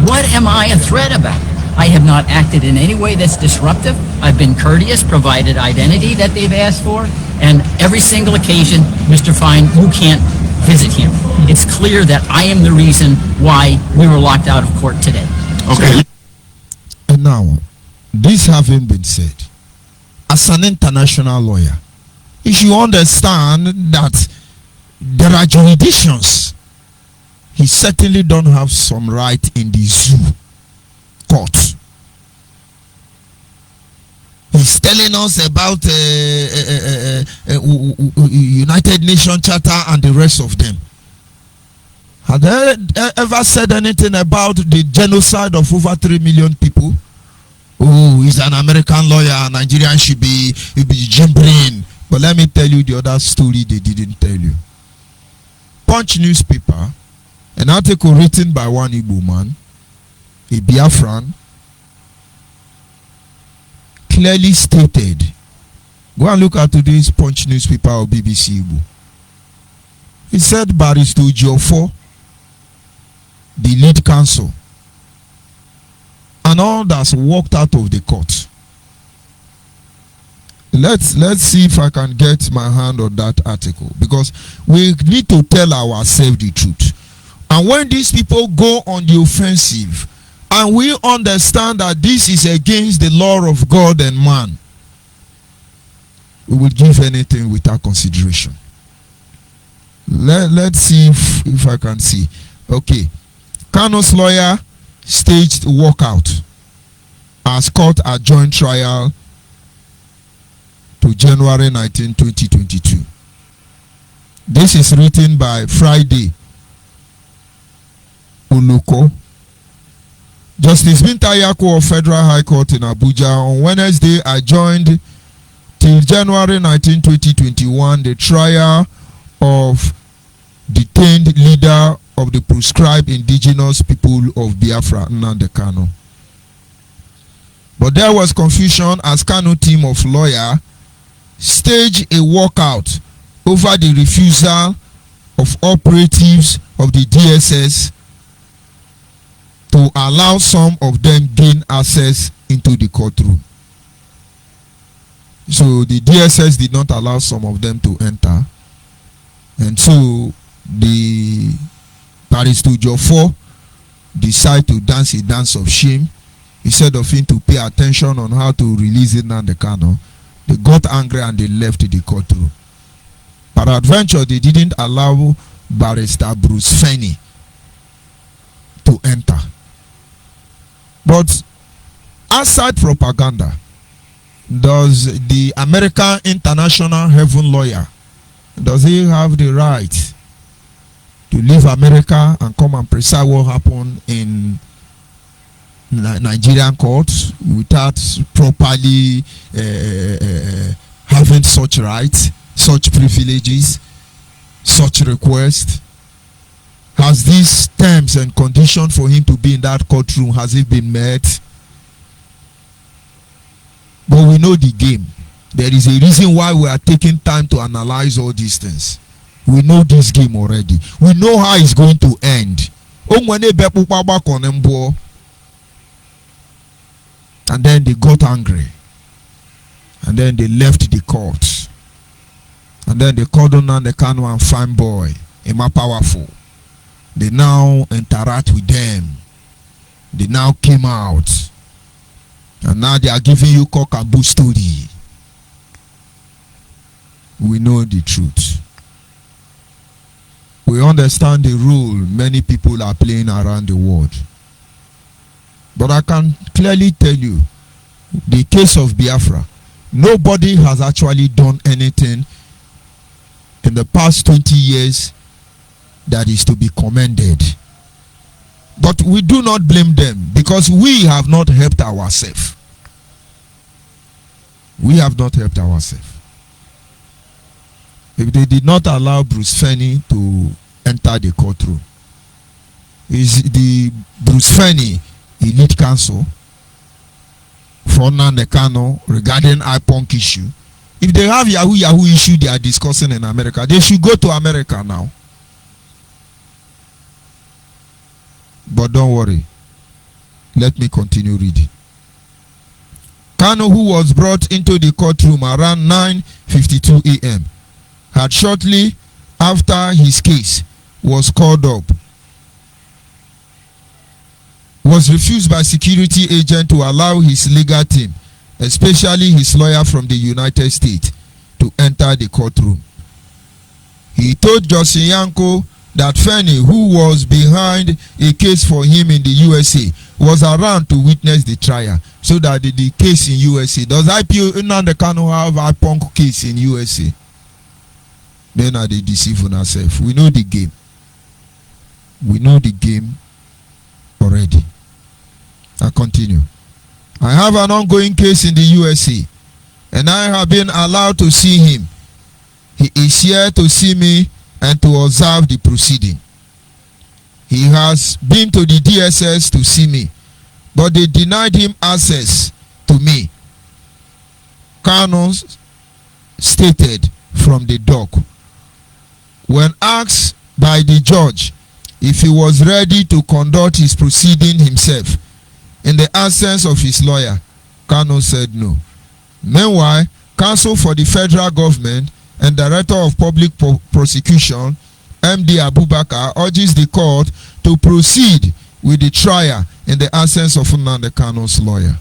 What am I a threat about? I have not acted in any way that's disruptive. I've been courteous, provided identity that they've asked for, and every single occasion, Mr. Fine, you can't visit here. It's clear that I am the reason why we were locked out of court today. Okay. And now, this having been said, as an international lawyer, you should understand that there are jurisdictions he certainly don't have some right in the zoo court. He's telling us about United Nations Charter and the rest of them. Have they ever said anything about the genocide of over 3 million people? Oh, he's an American lawyer. Nigerian should be gimbering. But let me tell you the other story they didn't tell you. Punch newspaper, an article written by one Igbo man, a Biafran, clearly stated. Go and look at today's Punch newspaper or BBC Igbo. He said Barrister Ejiofor, the lead counsel, and all that's walked out of the court. Let's see if I can get my hand on that article, because we need to tell ourselves the truth. And when these people go on the offensive, and we understand that this is against the law of God and man, we will give anything without consideration. Let's see if I can see. Okay. Kanu's lawyer staged walkout as court adjourned trial to January 19, 2022. This is written by Friday Oloko. Justice Binta Yako of Federal High Court in Abuja on Wednesday adjourned till January 19, 2021, the trial of detained leader of the proscribed indigenous people of Biafra, Nnamdi Kanu. But there was confusion as Kanu team of lawyers staged a walkout over the refusal of operatives of the DSS to allow some of them gain access into the courtroom. So the DSS did not allow some of them to enter, and so the Paris Jofor decided to dance a dance of shame. Instead of him to pay attention on how to release Nnamdi Kanu, they got angry and they left the courtroom. Peradventure, they didn't allow Barrister Bruce Fenny to enter. But outside propaganda, does the American International Heaven Lawyer, does he have the right to leave America and come and preside what happened in Nigerian courts without properly having such rights, such privileges, such requests? Has these terms and conditions for him to be in that courtroom, has it been met? But we know the game. There is a reason why we are taking time to analyze all these things. We know this game already. We know how it's going to end. And then they got angry. And then they left the court. And then they called on Nnamdi Kanu and fine boy, Emma Powerful. They now interact with them. They now came out. And now they are giving you cock and bull story. We know the truth. We understand the role many people are playing around the world. But I can clearly tell you, the case of Biafra, nobody has actually done anything in the past 20 years that is to be commended. But we do not blame them because we have not helped ourselves. We have not helped ourselves. If they did not allow Bruce Fenny to enter the courtroom, is the Bruce Fenny elite counsel for Nnamdi Kanu regarding IPONC issue? If they have Yahoo issue they are discussing in America, they should go to America now. But don't worry. Let me continue reading. Kanu, who was brought into the courtroom around 9:52 a.m., had shortly after his case was called up, was refused by security agent to allow his legal team, especially his lawyer from the United States, to enter the courtroom. He told Johnson Yanko that Fenny, who was behind a case for him in the USA, was around to witness the trial, so that the case in USA. Does IPO Nnamdi Kanu have a punk case in USA? Then are they deceiving ourselves? We know the game. We know the game already. I continue. I have an ongoing case in the USA, and I have been allowed to see him. He is here to see me and to observe the proceeding. He has been to the DSS to see me, but they denied him access to me. Kanu stated from the dock. When asked by the judge if he was ready to conduct his proceeding himself in the absence of his lawyer, Kanu said no. Meanwhile, counsel for the federal government and Director of Public Prosecution, MD Abubakar, urges the court to proceed with the trial in the absence of Nnamdi Kanu's lawyer.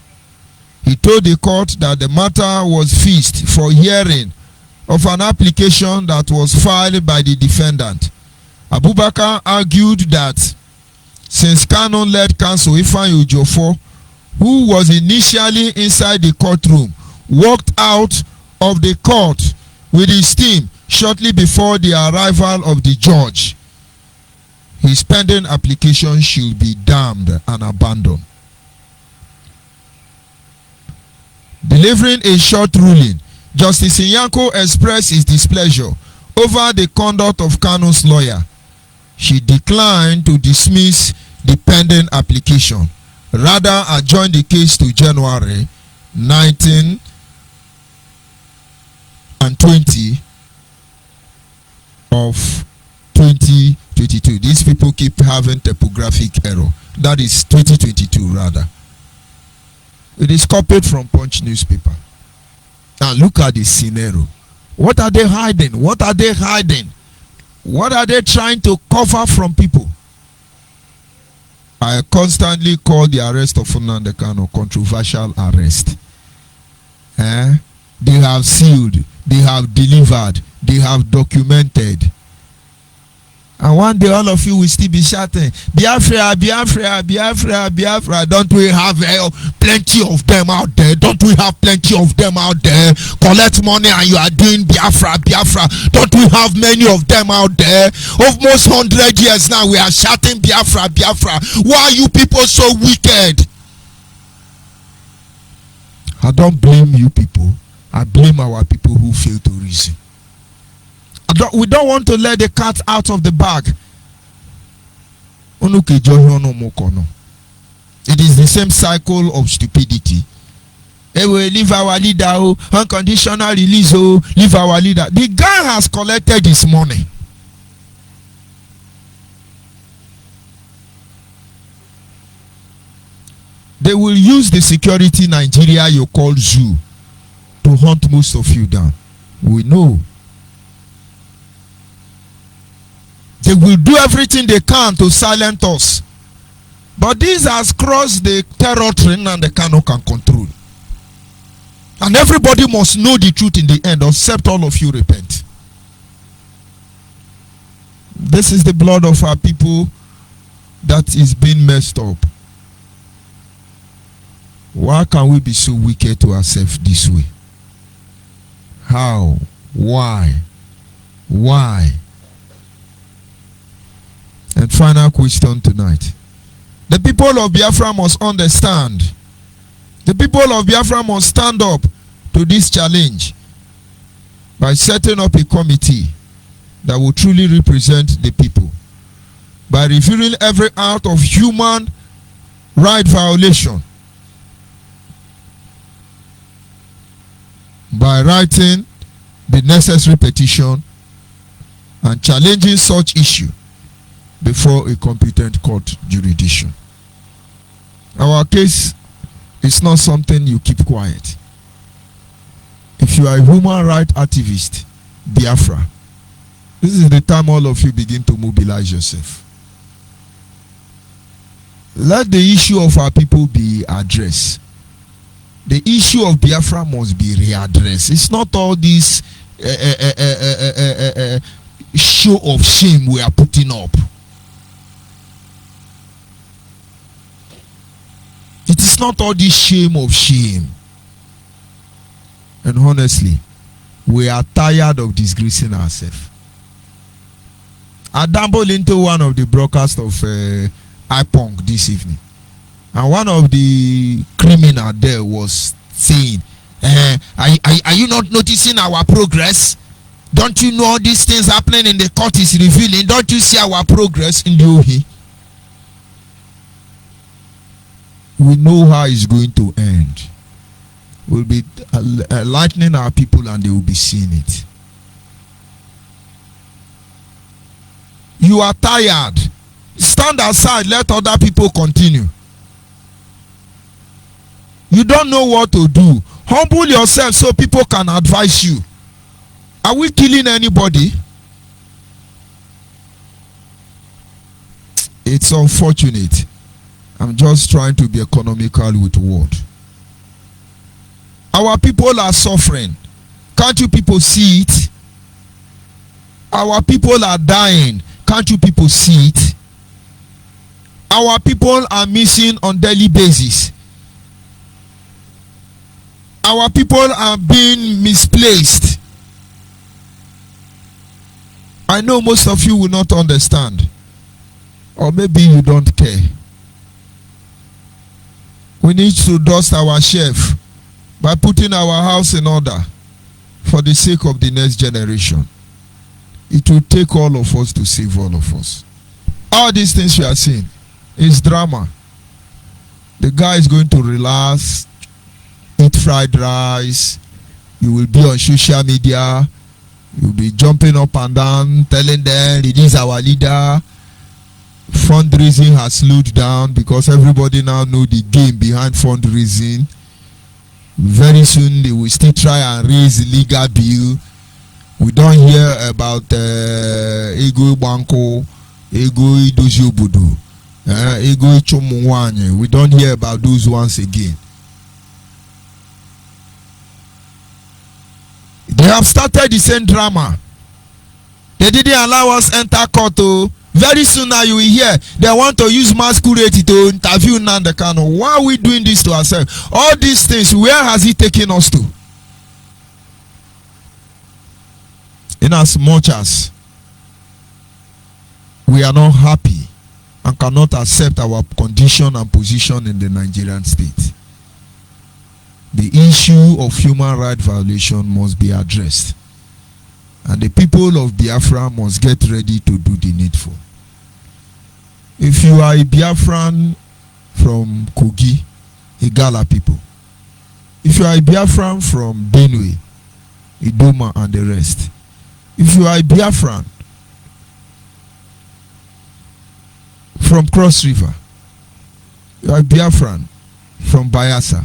He told the court that the matter was fixed for hearing of an application that was filed by the defendant. Abubakar argued that since Kanu led counsel Ifeanyi Ejiofor, who was initially inside the courtroom, walked out of the court with his team shortly before the arrival of the judge, his pending application should be damned and abandoned. Delivering a short ruling, Justice Nyako expressed his displeasure over the conduct of Kanu's lawyer. She declined to dismiss the pending application, rather adjourned the case to January 19 and 20 of 2022. These people keep having typographic error. That is 2022 rather. It is copied from Punch newspaper. Now look at the scenario. What are they hiding? What are they hiding? What are they trying to cover from people? I constantly call the arrest of Nnamdi Kanu controversial arrest. They have sealed, they have delivered, they have documented. And one day all of you will still be shouting, Biafra, Biafra, Biafra, Biafra. Don't we have plenty of them out there? Don't we have plenty of them out there? Collect money and you are doing Biafra, Biafra. Don't we have many of them out there? Almost 100 years now we are shouting Biafra, Biafra. Why are you people so wicked? I don't blame you people. I blame our people who fail to reason. We don't want to let the cat out of the bag. It is the same cycle of stupidity. Hey, we leave our leader, unconditional release, leave our leader. The guy has collected his money. They will use the security Nigeria you call zoo to hunt most of you down. We know. They will do everything they can to silence us. But this has crossed the territory and the Kanu can control. And everybody must know the truth in the end, except all of you repent. This is the blood of our people that is being messed up. Why can we be so wicked to ourselves this way? How? Why? Why? And final question tonight. The people of Biafra must understand. The people of Biafra must stand up to this challenge by setting up a committee that will truly represent the people. By reviewing every act of human right violation. By writing the necessary petition and challenging such issue before a competent court jurisdiction. Our case is not something you keep quiet. If you are a human rights activist, Biafra, this is the time all of you begin to mobilize yourself. Let the issue of our people be addressed. The issue of Biafra must be readdressed. It's not all this show of shame we are putting up. It is not all this shame of shame. And honestly, we are tired of disgracing ourselves. I dabbled into one of the broadcasts of iPunk this evening. And one of the criminals there was saying, are you not noticing our progress? Don't you know all these things happening in the court is revealing? Don't you see our progress in the OHI? We know how it's going to end. We'll be enlightening our people and they will be seeing it. You are tired. Stand aside, let other people continue. You don't know what to do. Humble yourself so people can advise you. Are we killing anybody? It's unfortunate. I'm just trying to be economical with word. Our people are suffering. Can't you people see it? Our people are dying. Can't you people see it? Our people are missing on daily basis. Our people are being misplaced. I know most of you will not understand. Or maybe you don't care. We need to dust our shelf by putting our house in order. for the sake of the next generation. It will take all of us to save all of us. All these things we are seeing is drama. The guy is going to relax, eat fried rice. You will be on social media. You'll be jumping up and down, telling them it is our leader. Fundraising has slowed down because everybody now know the game behind fundraising. Very soon they will still try and raise legal bill. We don't hear about Ego Banco, Ego Idozi Obodo, Ego Ichomwanye. We don't hear about those ones again. They have started the same drama. They didn't allow us enter court. Very soon now you will hear they want to use masquerade to interview Nnamdi Kanu. Why are we doing this to ourselves? All these things, where has it taken us to? In as much as we are not happy and cannot accept our condition and position in the Nigerian state, the issue of human rights violation must be addressed. And the people of Biafra must get ready to do the needful. If you are a Biafran from Kogi, Igala people, if you are a Biafran from Benue, Idoma and the rest, if you are a Biafran from Cross River, you are a Biafran from Bayelsa,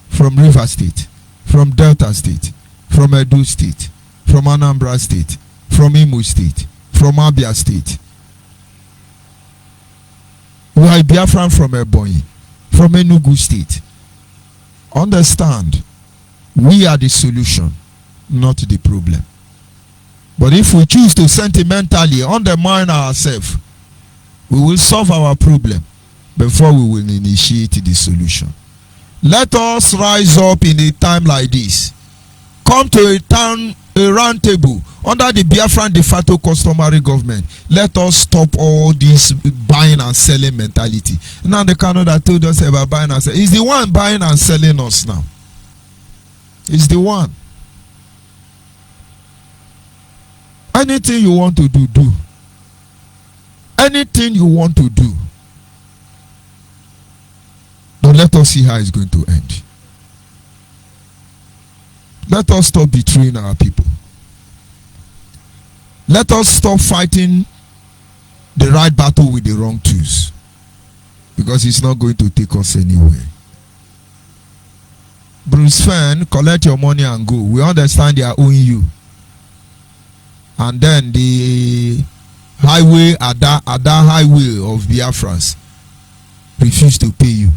from River State, from Delta State, from Edo State, from Anambra State, from Imo State, from Abia State. You are a Biafran from Ebonyi, from Enugu State. Understand, we are the solution, not the problem. But if we choose to sentimentally undermine ourselves, we will solve our problem before we will initiate the solution. Let us rise up in a time like this. Come to a round table under the Biafran de facto customary government. Let us stop all this buying and selling mentality. Now the Kanu that told us about buying and selling, he's the one buying and selling us now. He's the one. Anything you want to do, do. Anything you want to do. But let us see how it's going to end. Let us stop betraying our people. Let us stop fighting the right battle with the wrong tools. Because it's not going to take us anywhere. Bruce Fenn, collect your money and go. We understand they are owing you. And then the highway, Ada highway of Biafrans refuse to pay you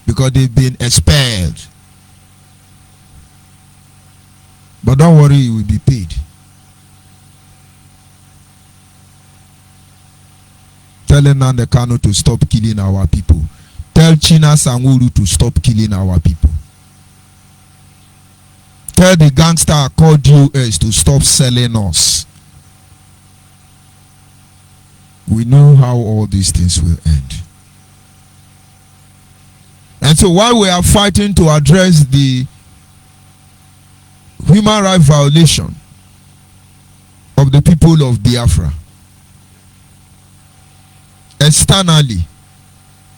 because they've been expelled. But don't worry, you will be paid. Tell Nnamdi Kanu to stop killing our people. Tell China Sanwo-Olu to stop killing our people. Tell the gangster called US to stop selling us. We know how all these things will end. And so while we are fighting to address the human rights violation of the people of Biafra, externally,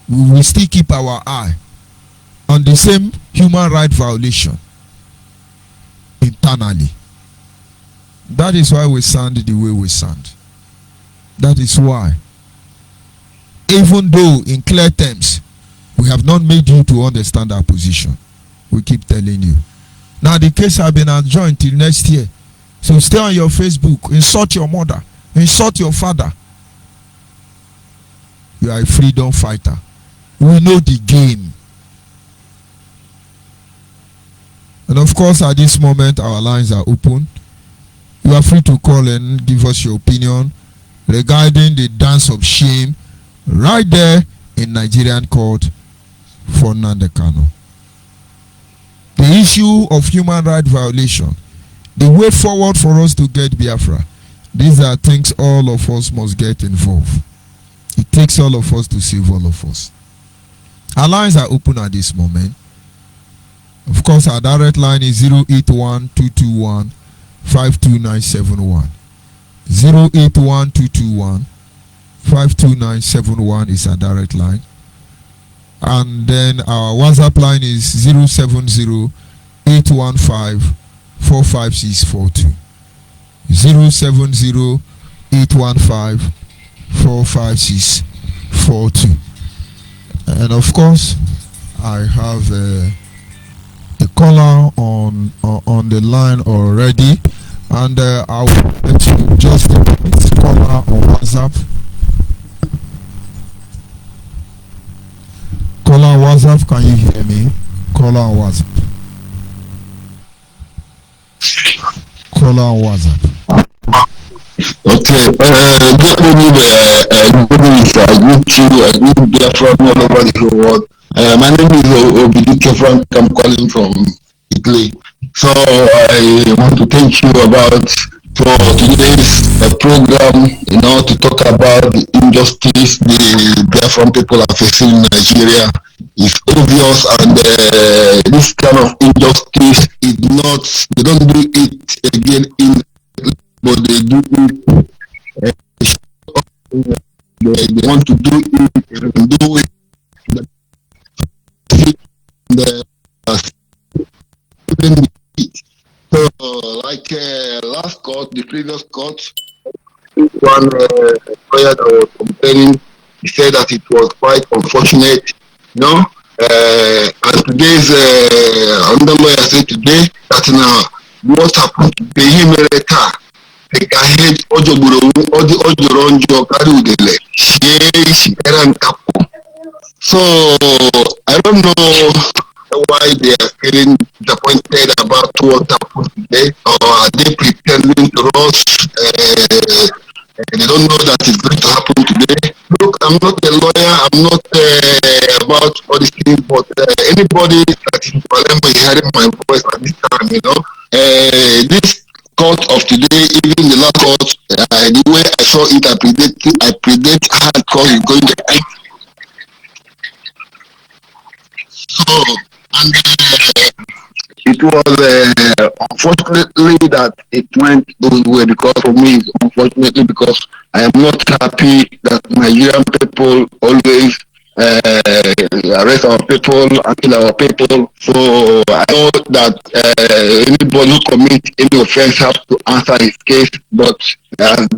we will still keep our eye on the same human rights violation internally. That is why we sound the way we sound. That is why, even though in clear terms, we have not made you to understand our position, we keep telling you. Now the case has been adjourned till next year. So stay on your Facebook, insult your mother, insult your father. You are a freedom fighter. We know the game. And of course, at this moment, our lines are open. You are free to call and give us your opinion regarding the dance of shame right there in Nigerian court for Nnamdi Kanu. The issue of human rights violation, the way forward for us to get Biafra, these are things all of us must get involved. It takes all of us to save all of us. Our lines are open at this moment. Of course, our direct line is 081-221-6 52971. 081221 52971 is a direct line. And then our WhatsApp line is 070 815 45642. 070 815 45642. And of course, I have a caller on the line already, and I will let you just caller on WhatsApp. Caller on WhatsApp, can you hear me? Caller on WhatsApp. Caller on WhatsApp. Okay, good evening, sir. Good to Biafra all over the whole world. My name is Obidike Frank. I'm calling from Italy. So I want to thank you about for today's program, to talk about the injustice the Biafran people are facing in Nigeria. It's obvious, and this kind of injustice is not, they don't do it again but they do it. They want to do it and do it. So, like last court, the previous court, one lawyer that was complaining, he said that it was quite unfortunate, and today's another lawyer said today that now what happened to the Himereka. So I don't know why they are feeling disappointed about what happened today, or are they pretending to us? They don't know that it's going to happen today. Look, I'm not a lawyer, I'm not about all these things, but anybody that is in Palermo is hearing my voice at this time, this court of today, even the last court, the way I saw it, I predict hard court is going to end. So, and it was unfortunately that it went those way, because for me, it's unfortunately because I am not happy that Nigerian people always arrest our people and kill our people. So I know that anybody who commits any offense has to answer his case, but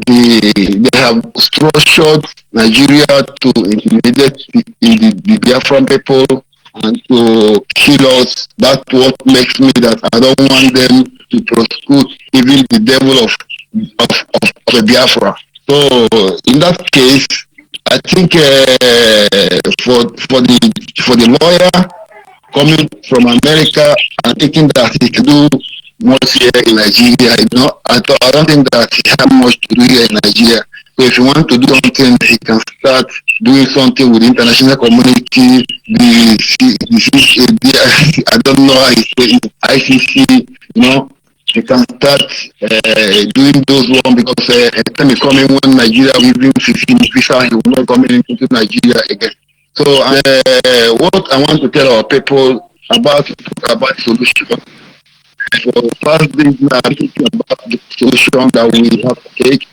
they have structured Nigeria to intimidate the Biafran people and to kill us. That's what makes me that I don't want them to prosecute even the devil of the Biafra. So in that case, I think for the lawyer coming from America and thinking that he can do much here in Nigeria, I don't think that he has much to do here in Nigeria. So if you want to do something, he can start doing something with the international community, I don't know how he say it, ICC, he can start doing those ones, because anytime he coming when Nigeria will even visa, he will not come into Nigeria again. So what I want to tell our people about solution. For first thing, thinking about the solution that we have to take.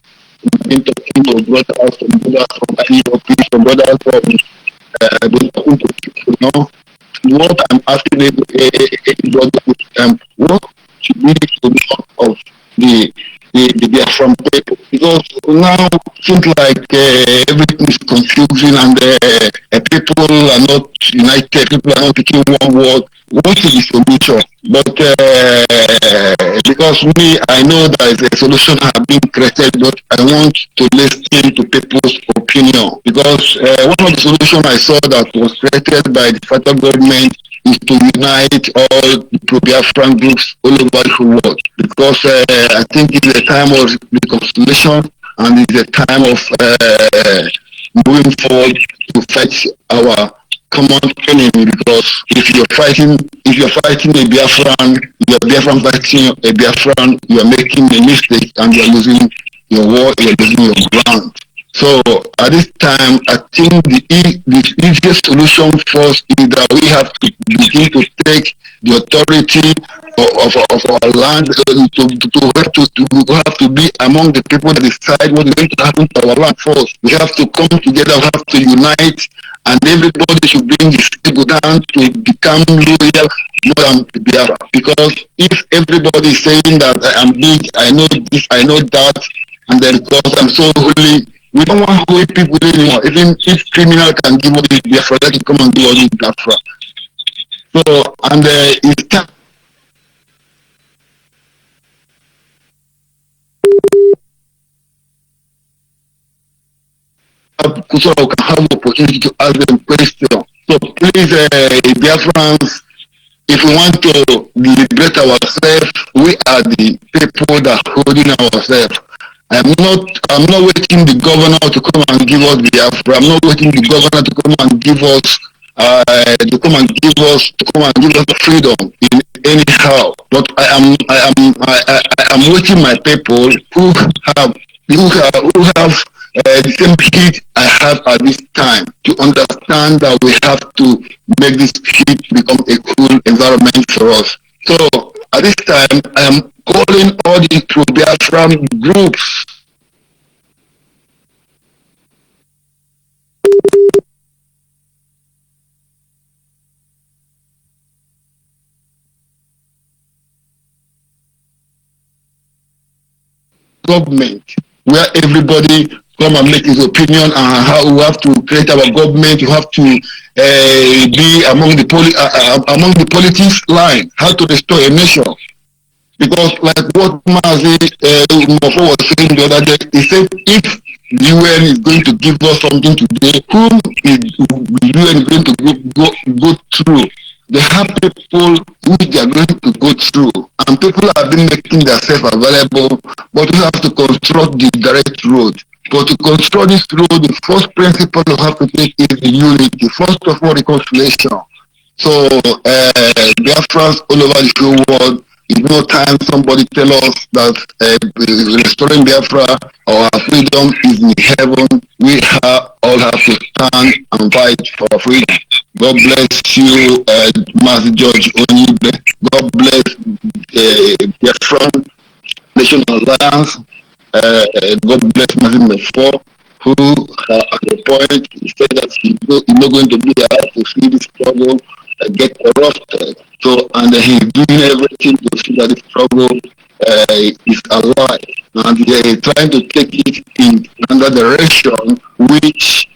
We've been talking to brothers from POP, from brothers from talking to people, what I'm asking everybody, what should be the solution of the Biafran people? Because now it seems like everything is confusing, and people are not united, people are not taking one word. What is the solution? But because I know that the solution has been created, but I want to listen to people's opinion. Because one of the solutions I saw that was created by the federal government is to unite all the pro-Biafran groups all over the world. Because I think it's a time of reconciliation, and it's a time of moving forward to fight our common enemy. Because if you're fighting a Biafran, you're Biafran fighting a Biafran, you're making a mistake and you're losing your war, you're losing your ground. So at this time, I think the easiest solution for us is that we have to begin to take the authority of our land to have to be among the people that decide what is going to happen to our land first. We have to come together, we have to unite, and everybody should bring his people down to become loyal more than Biafra. Because if everybody is saying that I am big, I know this, I know that, and then because I'm so holy, we don't want holy people anymore. Even if criminal can give us this Biafra, they can come and give us this Biafra. So, and it's time so I can have the opportunity to ask them questions. So please, Biafrans, if we want to liberate ourselves, we are the people that are holding ourselves. I'm not waiting the governor to come and give us Biafra. I'm not waiting the governor to come and give us the freedom in anyhow. But I am waiting my people who have the same heat I have at this time to understand that we have to make this heat become a cool environment for us. So at this time, I am calling all the pro-Biafran groups government where everybody come and make his opinion on how we have to create our government. You have to be among the politics line, how to restore a nation. Because like what Mazi Mofo was saying the other day, he said if the UN is going to give us something today, whom is the UN going to go through? They have people who they are going to go through, and people have been making themselves available, but we have to construct the direct road. But to construct this road, the first principle you have to take is the unity. First of all, reconciliation. So, Biafrans all over the whole world, it's no time somebody tell us that restoring Biafra or our freedom is in heaven. We all have to stand and fight for our freedom. God bless you, Master George ONYIBE. God bless Biafran Nation Alliance. God bless Master Mefo, who at the point he said that he's not going to be there to see this struggle get corrupted. So, and he's doing everything to see that this struggle is alive. And he's trying to take it in another direction, which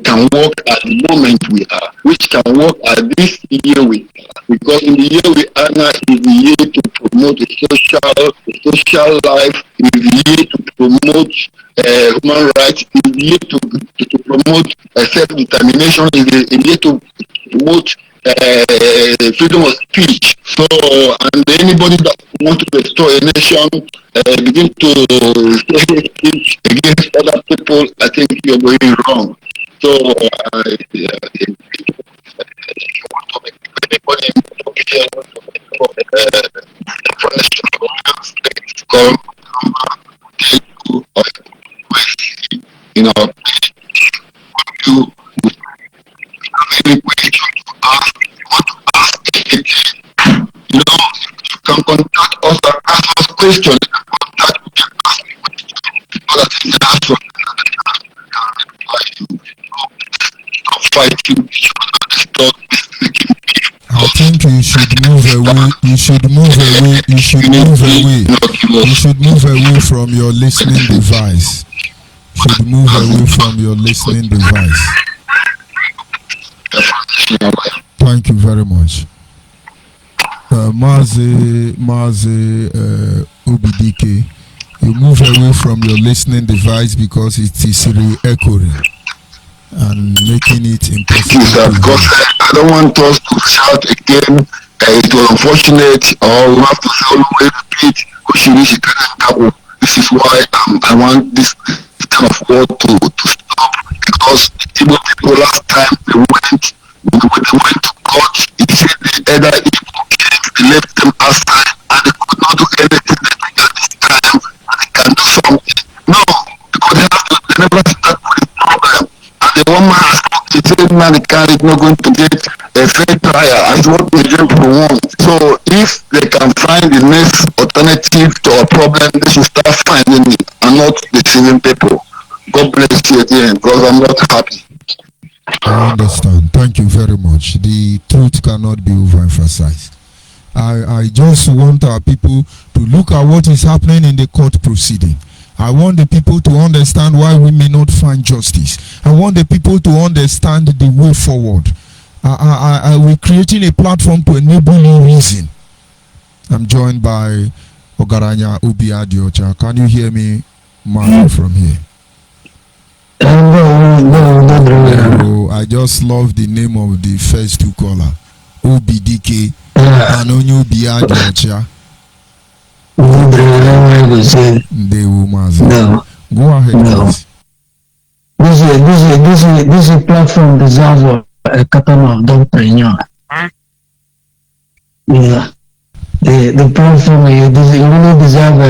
can work at the moment we are, which can work at this year we are. Because in the year we are now is the year to promote the social life, is the year to promote human rights, is the year to promote self-determination, is the year to promote freedom of speech. So, and anybody that wants to restore a nation begin to say speech against other people, I think you're going wrong. So, you know, you any question to ask, you want to ask anything, you know, you can contact us and ask us questions. You can contact me and ask me questions. Because I think that's what stop fighting each other, stop making beef. I think you should move away. You should move away. You should move away. You should move away from your listening device. You should move away from your listening device. Thank you very much. Mazi Obidike, you move away from your listening device because it is re-echoing and making it impossible. Because I don't want us to shout again. It was unfortunate, or we have to say always repeat. This is why I want this kind of word to stop, because Igbo people last time they went to court. It said the other Igbo kings, they left them outside and they could not do anything. They think at this time and they can do something. No, because they have Nnamdi Kanu is not going to get a fair trial, and what the people want. So if they can find the next alternative to our problem, they should start finding it and not deceiving people. God bless you again, because I'm not happy. I understand. Thank you very much. The truth cannot be overemphasized. I just want our people to look at what is happening in the court proceeding. I want the people to understand why we may not find justice. I want the people to understand the way forward. We're creating a platform to enable you reason. I'm joined by Ogaranya Obiadiocha. Can you hear me, Mark, from here? No. I just love the name of the first two caller, OBDK and Obiadiocha. No. Go ahead, No. please. This platform deserves a couple of entrepreneur. Yeah. The platform you really deserve a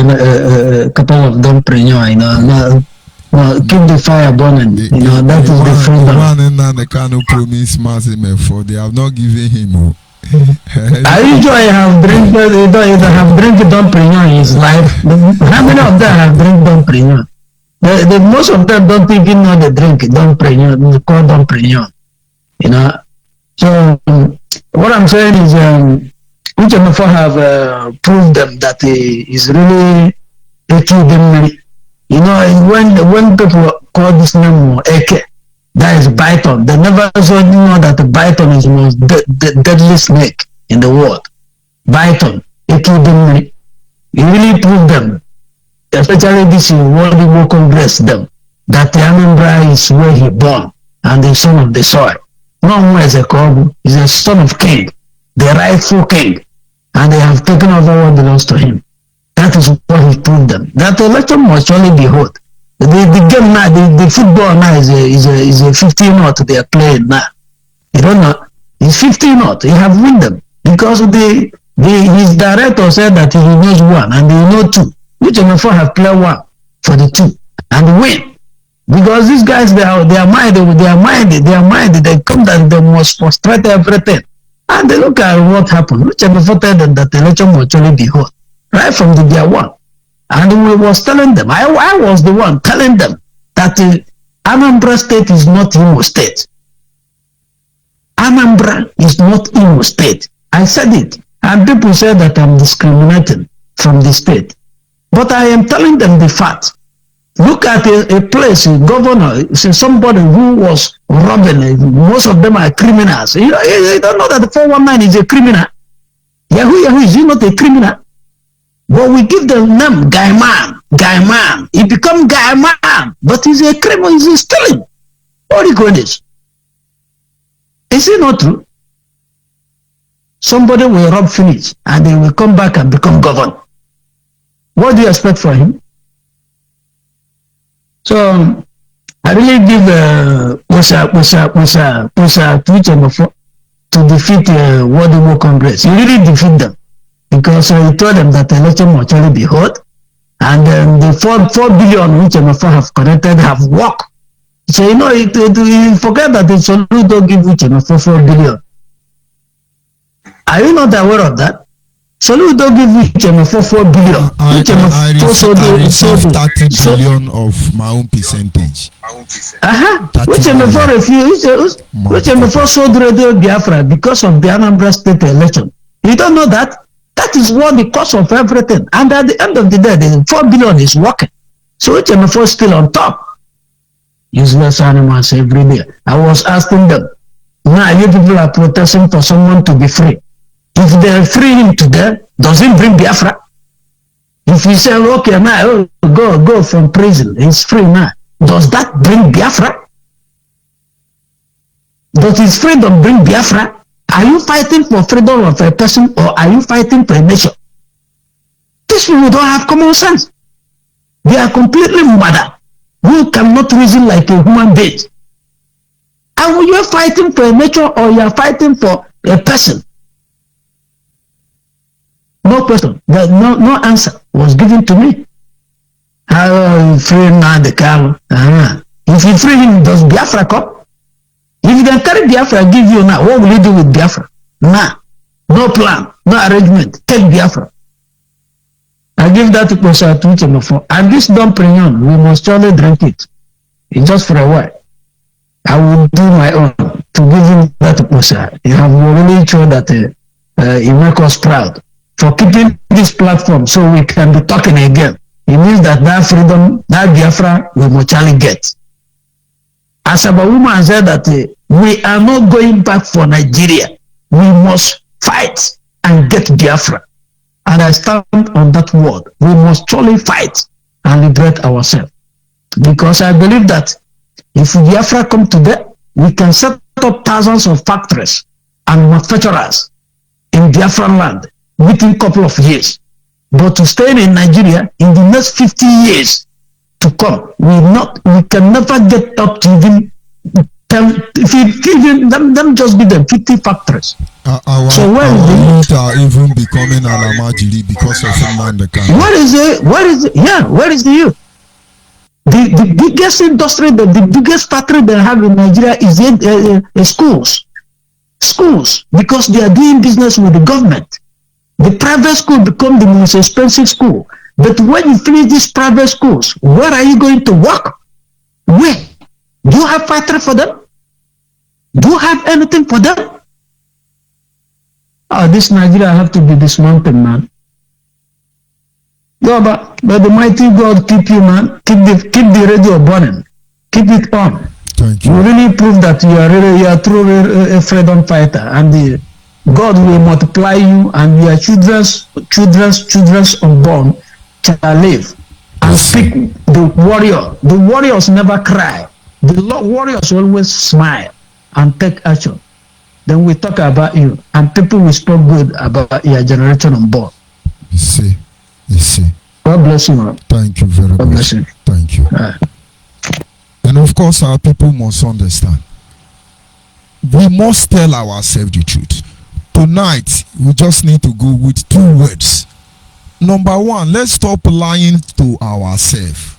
couple of entrepreneur, you know. No, keep the fire burning. You know, that is the freedom. The one in the Kano promise massive for they have not given him. I usually have drink entrepreneur in his life. How many of them have drink entrepreneur? The most of them don't even know the drink entrepreneur, the called entrepreneur. You know. So what I'm saying is, which MFO have proved them that he is really a you know, when people call this name Eke, that is Python. They never know that the Python is the most deadly snake in the world. Python, Eke, you really prove them, especially this World War Congress, them, that the Anambra is where he born and the son of the soil. No more as a Kobu, he's a son of king, the rightful king, and they have taken over what belongs to him. That is what he proved them. That the election must surely be hot. The game now, the football now is a 15-0 they are playing now. You don't know. It's 15-0. You have won them because his director said that he knows one and they know two. Which MFO have played one for the two and win. Because these guys they are minded. They come that they must frustrate everything. And they look at what happened. Which MFO tell them that the election must surely be hot. Right from the day one. And we was telling them, I was the one telling them that Anambra State is not Imo State. Anambra is not Imo State. I said it. And people say that I'm discriminating from the state. But I am telling them the fact. Look at a place, a governor, somebody who was robbing, most of them are criminals. You don't know that the 419 is a criminal. Yahoo, is he not a criminal? But we give the name Guy Man. He become Guy Man, but he's a criminal, he's stealing. What do you call this? Is it not true? Somebody will rob finish and they will come back and become governor. What do you expect from him? So I really give to defeat World War Congress. You really defeat them. Because he told them that the election must only be hot, and the 4 billion which MFA have collected have worked. So you know, you forget that the Soludo give which MFA 4 billion. Are you not aware of that? Soludo give which MFA 4 billion. I received 30 billion of my own percentage. Which MFA refused? Which MFA sold Radio Biafra because of the Anambra State election. You don't know that? That is what the cost of everything. And at the end of the day, the 4 billion is working. So HMFO is still on top. Useless animals every day. I was asking them, now you people are protesting for someone to be free. If they free him today, does it bring Biafra? If you say, okay, now go from prison, he's free now. Does that bring Biafra? Does his freedom bring Biafra? Are you fighting for freedom of a person or are you fighting for a nation? These people don't have common sense. They are completely mad. You cannot reason like a human being. And you are fighting for a nation or you are fighting for a person? No question. No answer was given to me. How free now the cow? If you free him, does Biafra come? If they carry Biafra, give you now, what will you do with Biafra? Nah, no plan, no arrangement. Take Biafra. I give that to Professor Tuchemofo. And this Dom Perignon, we must surely drink it. It's just for a while. I will do my own to give him that to Professor. You have really shown that he make us proud for keeping this platform so we can be talking again. It means that freedom, that Biafra, we must surely get. As a woman said that we are not going back for Nigeria. We must fight and get Biafra. And I stand on that word. We must truly fight and liberate ourselves. Because I believe that if Biafra come today, we can set up thousands of factories and manufacturers in Biafran land within a couple of years. But to stay in Nigeria in the next 50 years to come, we can never get up to even them just be them 50 factories. So where is it? Are even becoming Alamajiri because of Finland. Where is it? Where is the youth? The biggest industry, the biggest factory they have in Nigeria is schools. Schools, because they are doing business with the government. The private school become the most expensive school. But when you finish these private schools, where are you going to work? Where? Do you have factory for them? Do you have anything for them? Oh, this Nigeria have to be dismantled, man. Yeah, but the mighty God keep you, man. Keep the radio burning. Keep it on. Thank you. You really prove that you are truly a freedom fighter, and God will multiply you, and your children's unborn shall live and speak the warrior. The warriors never cry. The warriors always smile and take action. Then we talk about you, and people will speak good about your generation unborn. You see. God bless you, man. Thank you very much. God bless you. Thank you. And of course, our people must understand. We must tell ourselves the truth. Tonight, we just need to go with 2 words. Number 1, let's stop lying to ourselves.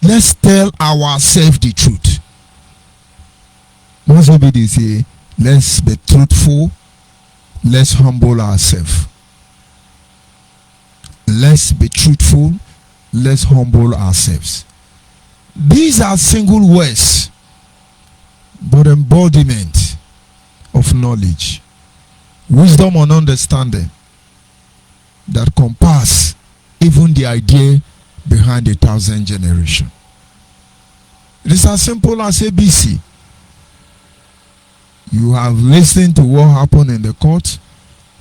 Let's tell ourselves the truth. Most people they say, let's be truthful. Let's humble ourselves. Let's be truthful. Let's humble ourselves. These are single words, but embodiment of knowledge, wisdom and understanding that compass even the idea behind 1,000 generation. It is as simple as ABC. You have listened to what happened in the court.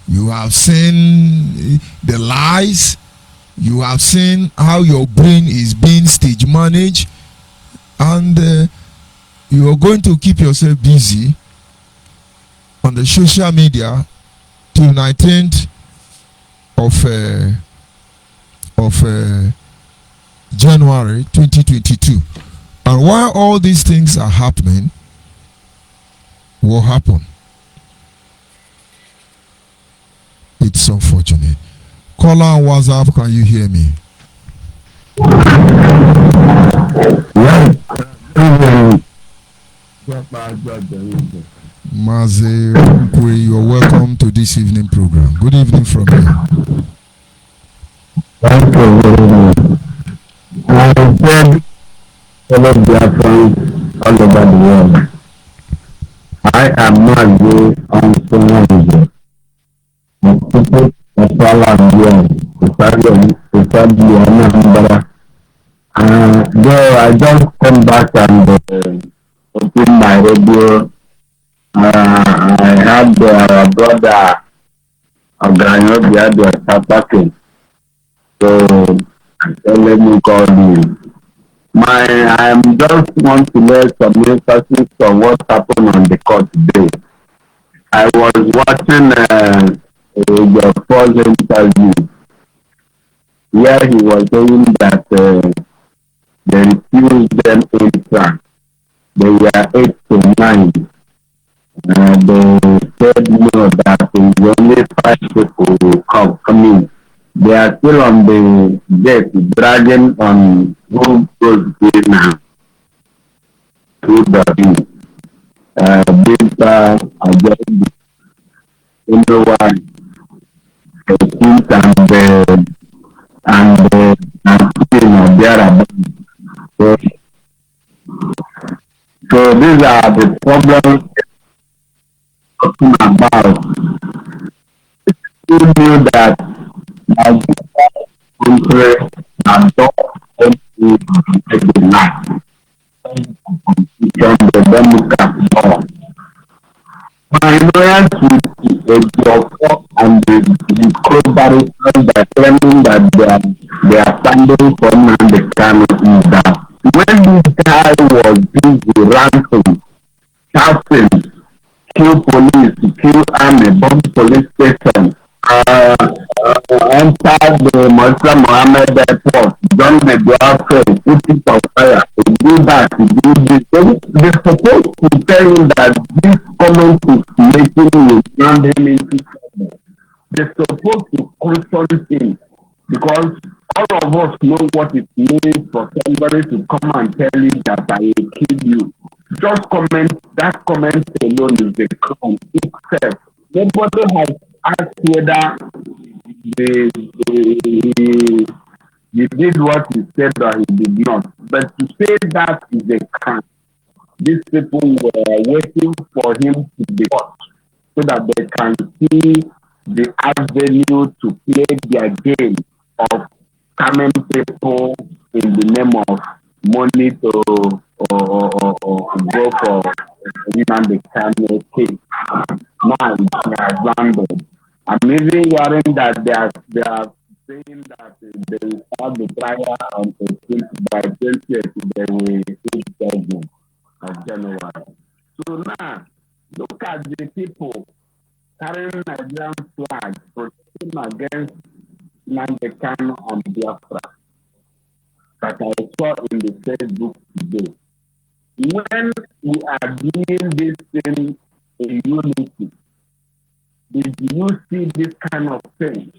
You have seen the lies. You have seen how your brain is being stage managed. And you are going to keep yourself busy on the social media till 19th of January 2022. And while all these things are happening, what happened? It's unfortunate. Caller on WhatsApp, can you hear me? Maze, you're welcome to this evening program. Good evening from here. Thank you very much. I said fellow Biafrans all over the world. I am Maze on Onyibe. The people of Salambia, Anambra. Though I just come back and open my radio, I had our brother Agranyo was talking. So let me call you. I am just want to lay some emphasis on what happened on the court today. I was watching your first interview where he was saying that they refused them entry. They were 8 to 9. They said no, that is only 5 people will come in. They are still on the deck, dragging on who goes there now. this agenda, why the things and thereabouts. So, so these are the problems talking about. Who knew that Nigeria country and don't to the land, the Democrat law. My lawyers with the Biafra and the co-barristers are claiming that they are standing for the Kano is that when this guy was busy ranting, shouting, kill police, kill army, bomb police station, enter the Muslim Mohammed airport, join the Biafra, put it on fire, do that, do this. They're supposed to tell him that this comment is making you stand him into trouble. They're supposed to consult him because all of us know what it means for somebody to come and tell you that I will kill you. Just comment, that comment alone is a crime itself. Nobody has asked whether he did what he said or he did not. But to say that is a crime. These people were waiting for him to be caught so that they can see the avenue to play their game of scamming people in the name of money to go for even the camel case. Now it has landed. I'm even hearing that they are saying that they will start the trial on 18th by 20th they will issue judgment of January. So now look at the people carrying Nigerian flag protesting against Nnamdi Kanu and Biafra that I saw in the Facebook today. When we are doing this thing in unity, did you see this kind of thing?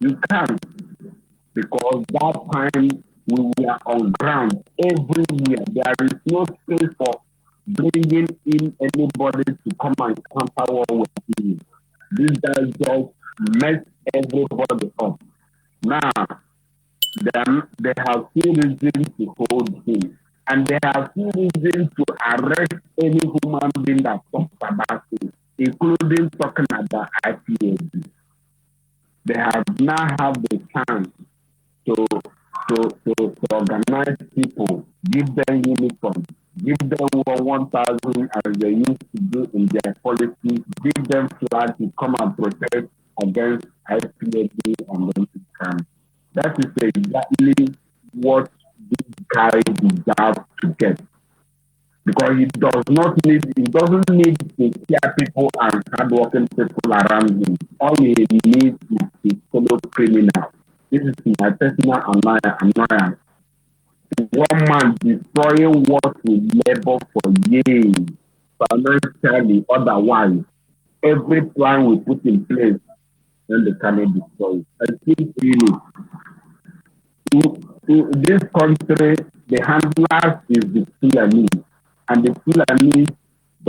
You can't, because that time we were on ground everywhere. There is no space for bringing in anybody to come and counter what we're doing. These guys just mess everybody up. Now, they have few reasons to hold him, and they have few reasons to arrest any human being that talks about it, including talking about IPAB. They have now have the chance to organize people, give them uniform, give them 1,000 as they used to do in their policy, give them flag to come and protest against IPAB and the camp. That is exactly what this guy deserves to get. Because he doesn't need to scare people and hardworking people around him. All he needs is to follow criminal. This is my personal annoyance. One man destroying what we labor for years, financially, otherwise. Every plan we put in place, then they cannot destroy it. I think really, in this country, the handlers is the Fulani, and the Fulani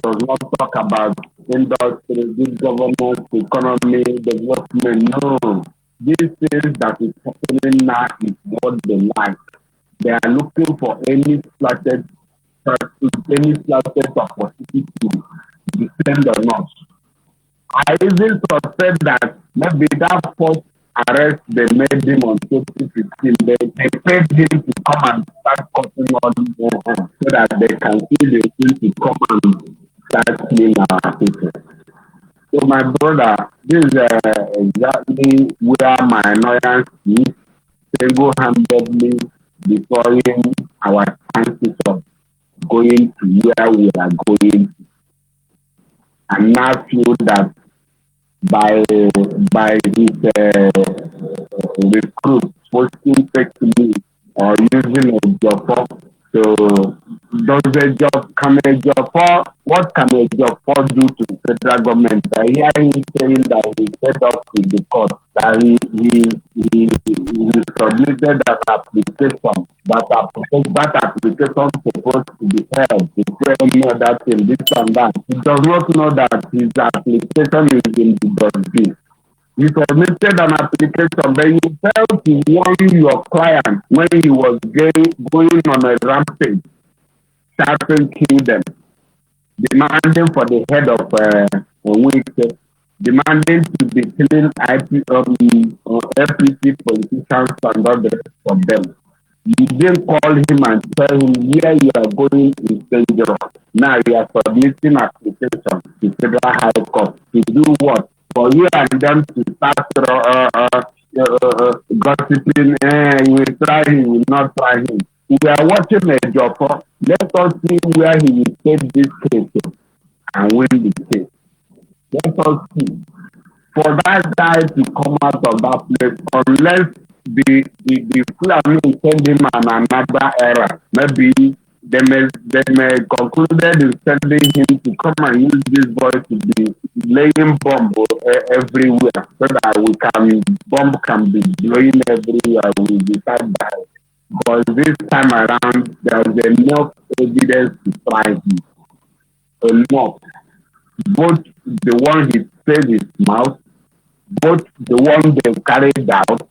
does not talk about industry, good governance, economy, development. No, these things that is happening now is what they like. They are looking for any slatted opportunity to defend or not. I even suspect that maybe that first arrest they made him on 2015, they paid him to come and start cutting all so that they can see the thing to come and start killing our people. So my brother, this is exactly where my annoyance is, single-handedly destroying our chances of going to where we are going. And now feel that by his recruit posting fake news or using a job so does a job what can a job do to the federal government? I hear him saying that he set up with the court that he submitted an application. That application supposed to be held to say any other thing, this and that. He does not know that his application is in the dustbin. You submitted an application, but you failed to warn your client when he was going on a rampage, starting to kill them, demanding for the head of ONYIBE, demanding to be killing FPC politicians and all the rest of them. You didn't call him and tell him where you are going is dangerous. Now you are submitting application to Federal High Court to do what? For you and them to start gossiping, he will try, he will not try him. We are watching a job. Let us see where he will take this case and win the case. Let us see. For that guy to come out of that place, unless the Fulani send him another era, maybe they may concluded in sending him to come and use this boy to be laying bomb everywhere, so that bomb can be blowing everywhere. We decide that. Because this time around, there's enough evidence to try him. Enough. Both the one he said his mouth, both the one they carried out,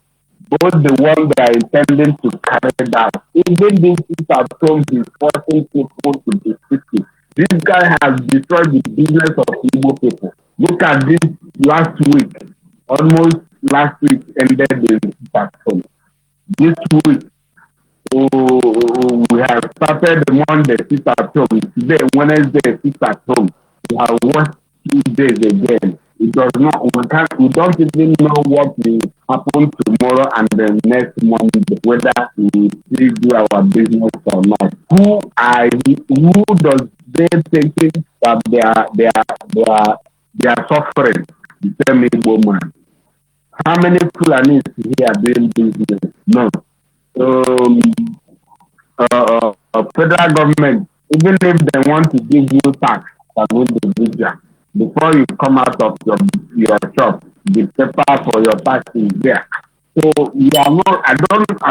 both the one they are intending to carry out. Even this is at home, he's forcing people to be sick. This guy has destroyed the business of Igbo people. Look at this last week. Almost last week ended in at home. This week, we have started the Monday sit at home. Today, Wednesday sit at home. We have worked 2 days again. It does not. We don't even know what will happen tomorrow and the next Monday, whether we still do our business or not. Who does they think that they are suffering? The same Igbo man. How many Fulanis here doing business? No. Federal government, even if they want to give you tax as individual, before you come out of your shop, the paper for your tax is there. So you are not. I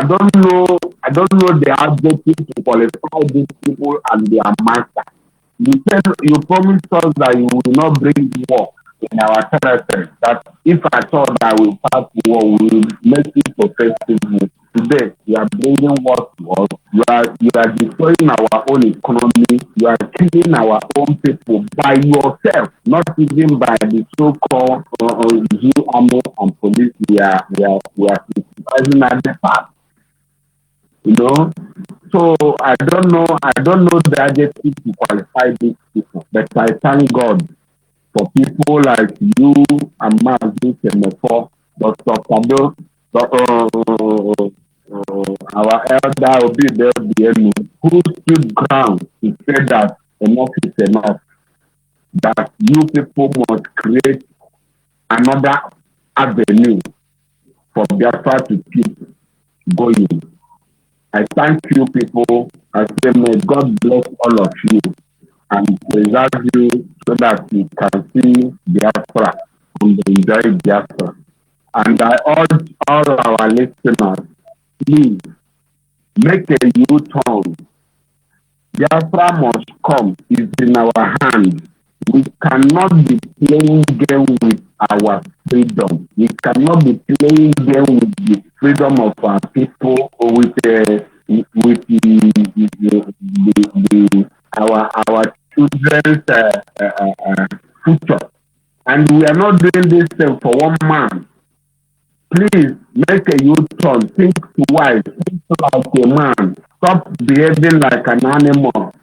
don't know the objective to qualify these people as their master. You promised us that you will not bring war in our territory. That if I thought that we start war, we will make it effective. Today, you are bringing war to us. You are destroying our own economy. You are killing our own people by yourself, not even by the so-called army and police. We are criticizing at the past. You know. So I don't know the adjective to qualify these people, but I thank God for people like you and Mazi Semefo, Dr. Kado, our elder Obide Bienu, who stood ground to say that enough is enough, that you people must create another avenue for Biafra to keep going. I thank you people. I say may God bless all of you and preserve you so that you can see Biafra and enjoy Biafra. And I urge all our listeners, please make a U-turn. Biafra must come. It's in our hands. We cannot be playing game with our freedom. We cannot be playing game with the freedom of our people or with our children's future. And we are not doing this thing for one man. Please make a U-turn. Think twice. Think like a man. Stop behaving like an animal.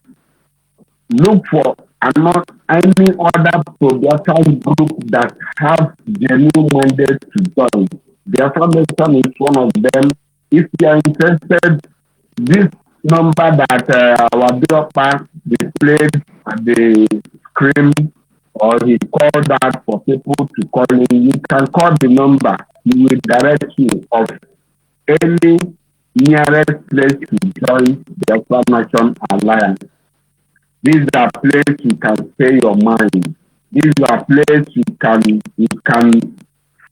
Look for any other progressive group that have genuine mandate to join. The Affirmation is one of them. If you are interested, this number that our Biafra displayed at the screen, or he called out for people to call in, you can call the number. He will direct you of any nearest place to join the Affirmation Alliance. These are places you can pay your mind. These are places you can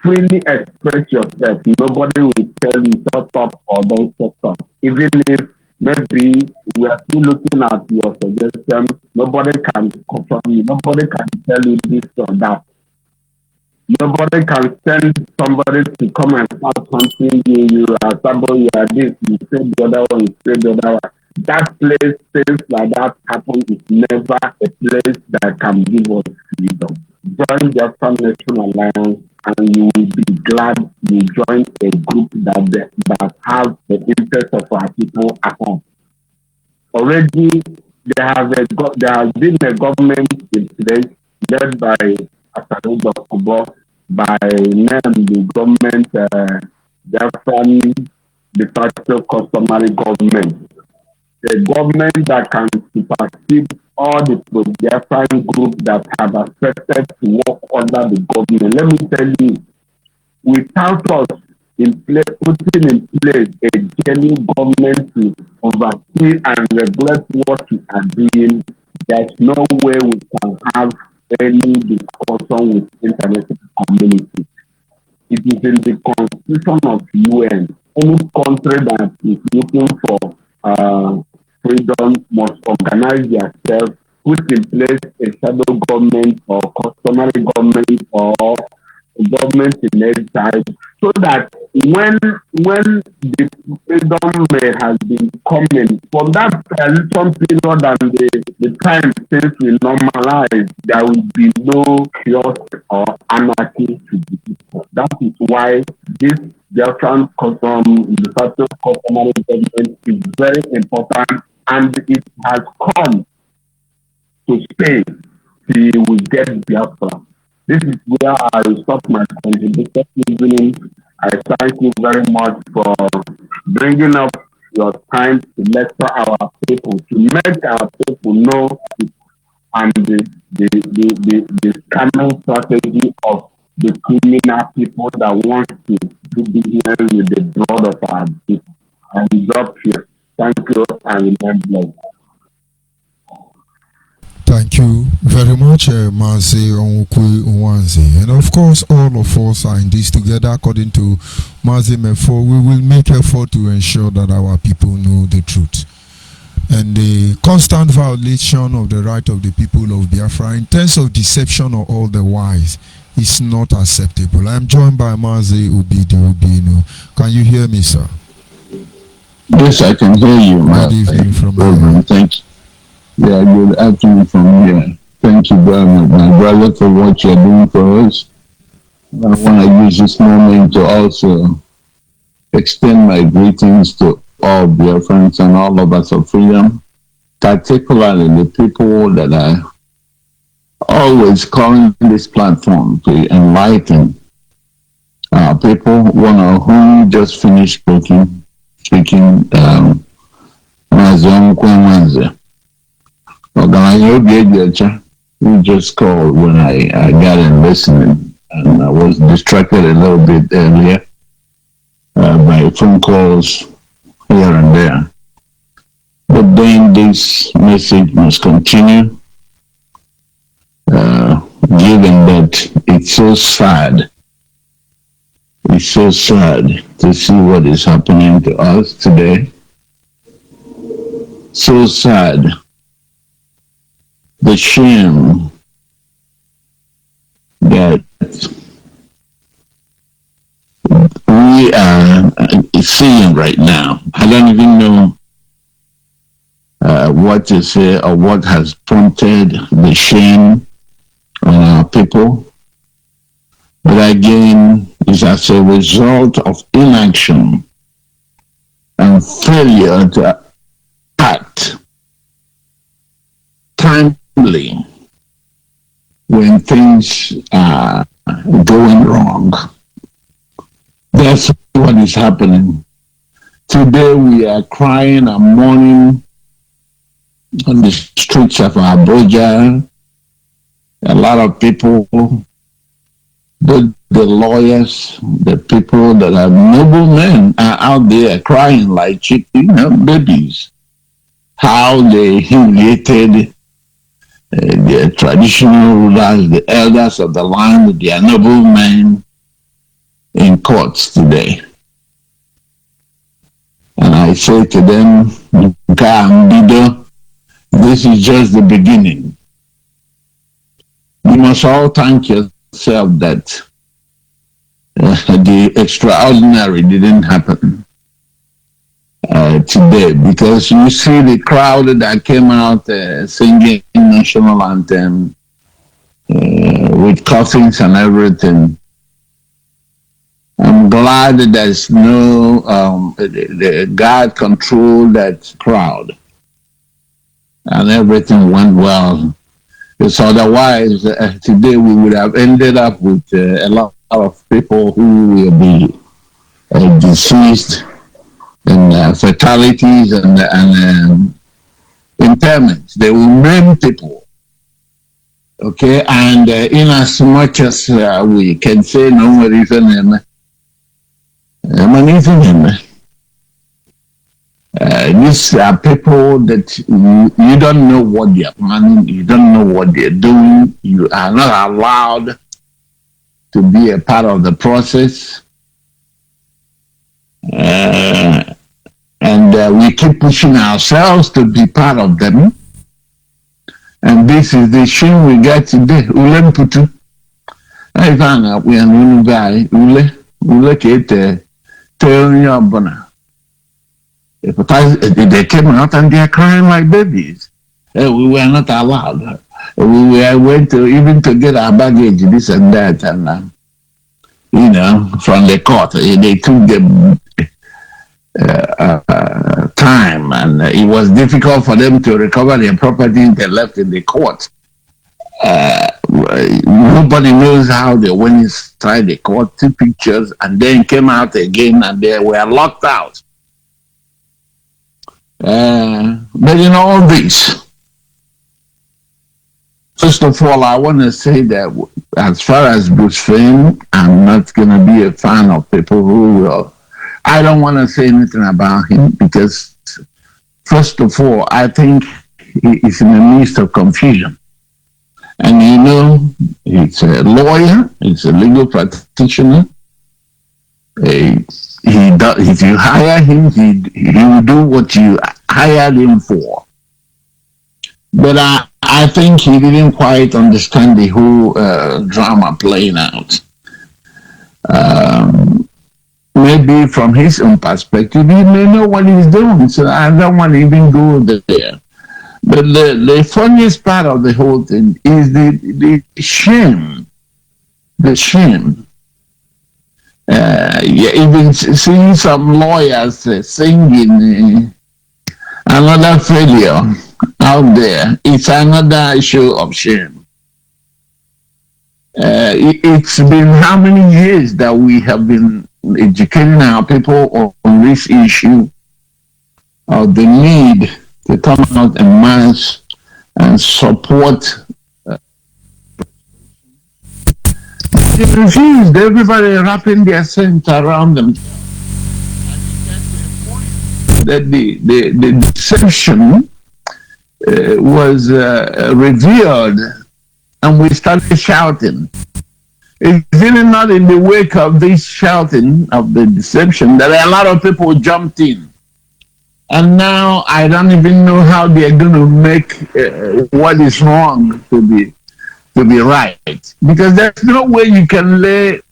freely express yourself. Nobody will tell you shut up or don't shut up. Even if maybe we are still looking at your suggestion, nobody can confirm you. Nobody can tell you this or that. Nobody can send somebody to come and start something. You are somebody, you are this, you say the other one, you say the other one. That place, things like that happen is never a place that can give us freedom. Join the African National Alliance and you will be glad you join a group that has the interest of our people at home. Already there has been a government in place led by Asado Dokubo, by name the government, Biafran de facto customary government. A government that can supersede all the Biafran groups that have accepted to work under the government. Let me tell you, without us putting in place a genuine government to oversee and regulate what we are doing, there's no way we can have any discussion with international community. It is in the constitution of UN. Any country that is looking for freedom must organize themselves, put in place a shadow government or customary government or government in exile, so that when the freedom may have been coming, from that transition period and the time since we normalize, there will be no chaos or anarchy to the people. That is why this Biafran de facto customary government is very important, and it has come to stay till we get Biafra. This is where I will stop my contribution this evening. I thank you very much for bringing up your time to lecture our people, to make our people know and the scamming strategy of the criminal people that want to do business with the blood of our people. I will drop here. Thank you and remain blessed. Thank you very much, Mazi Onwukwe Nwanze. And of course, all of us are in this together. According to Mazi Mefo, we will make effort to ensure that our people know the truth. And the constant violation of the right of the people of Biafra in terms of deception or otherwise is not acceptable. I am joined by Mazi Obino. Can you hear me, sir? Yes, I can hear you. Good evening from here. Thank you. Yeah, good afternoon from here. Thank you very much, my brother, for what you're doing for us. I want to use this moment to also extend my greetings to all Biafrans and all of us of freedom, particularly the people that are always calling this platform to enlighten people, one of whom just finished speaking, Mazi Onwukwe Nwanze. We just called when I got in listening, and I was distracted a little bit earlier by phone calls here and there. But then this message must continue, given that it's so sad. It's so sad to see what is happening to us today. So sad. The shame that we are seeing right now. I don't even know what to say or what has prompted the shame on our people. But again, it's as a result of inaction and failure to act timely when things are going wrong. That's what is happening. Today we are crying and mourning on the streets of Abuja. A lot of people, the lawyers, the people that are noble men are out there crying like babies. How they humiliated the traditional rulers, the elders of the land, their noble men, in courts today. And I say to them, this is just the beginning. You must all thank yourself that the extraordinary didn't happen today, because you see the crowd that came out singing national anthem with coffins and everything. I'm glad that there's no God controlled that crowd and everything went well. Because otherwise, today we would have ended up with a lot of people who will be deceased and fatalities and impairments. They will maim people. Okay, and in as much as we can say no reason, these are people that you don't know what they are planning, you don't know what they're doing, you are not allowed to be a part of the process. And we keep pushing ourselves to be part of them. And this is the shame we get today. Ule mputu. I found out we are new guy. Ule kete telling you abona. They came out and they are crying like babies. We were not allowed. We went to even to get our baggage, this and that, and from the court. They took the time, and it was difficult for them to recover their property they left in the court. Nobody knows how they went inside the court, took pictures, and then came out again, and they were locked out. But in all this, first of all, I want to say that as far as Bruce Finn, I'm not going to be a fan of people who will. I don't want to say anything about him because, first of all, I think he is in the midst of confusion. And he's a lawyer, he's a legal practitioner. If you hire him, he will do what you hired him for. But I think he didn't quite understand the whole drama playing out. Maybe from his own perspective, he may know what he's doing, so I don't want to even go there. But the funniest part of the whole thing is the shame. The shame. Even seeing some lawyers singing another failure out there, it's another show of shame. It's been how many years that we have been educating our people on this issue of the need to come out en masse and support. They refused. Everybody wrapping their sense around them. That the deception was revealed, and we started shouting. It's really not in the wake of this shouting of the deception that a lot of people jumped in. And now I don't even know how they're going to make what is wrong to be right. Because there's no way you can lay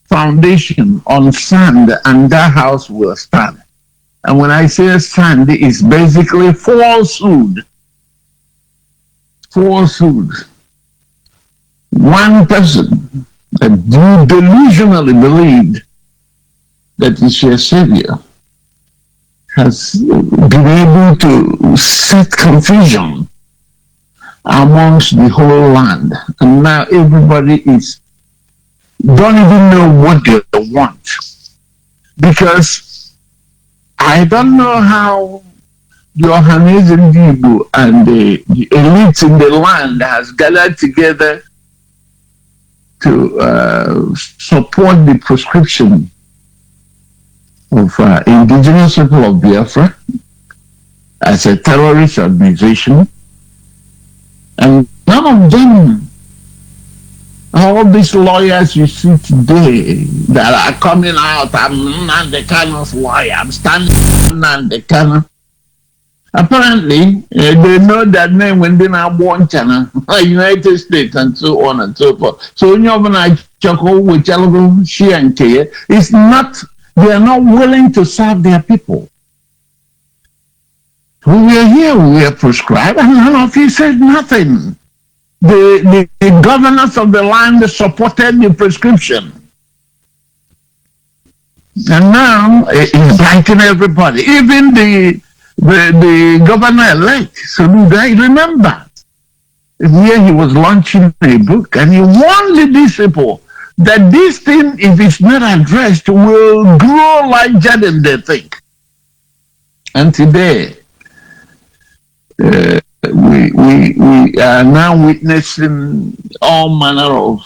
foundation on sand and that house will stand. And when I say sand, it's basically falsehood. Falsehood. One person that delusionally believed that he's your savior has been able to set confusion amongst the whole land. And now everybody don't even know what they want. Because I don't know how the Ohanese people and the elites in the land has gathered together to support the proscription of indigenous people of Biafra as a terrorist organization. And none of them All these lawyers you see today that are coming out, I'm not the kind of lawyer, I'm standing on the kind. Apparently, they know that name when they are born China, United States, and so on and so forth. So when you're chuckle with she and K, it's not, they are not willing to serve their people. We were here, we were prescribed, and none of you said nothing. The governors of the land supported the prescription. And now it's biting everybody. Even the governor-elect, so I remember, here he was launching a book, and he warned these people that this thing, if it's not addressed, will grow larger than they think. And today, we are now witnessing all manner of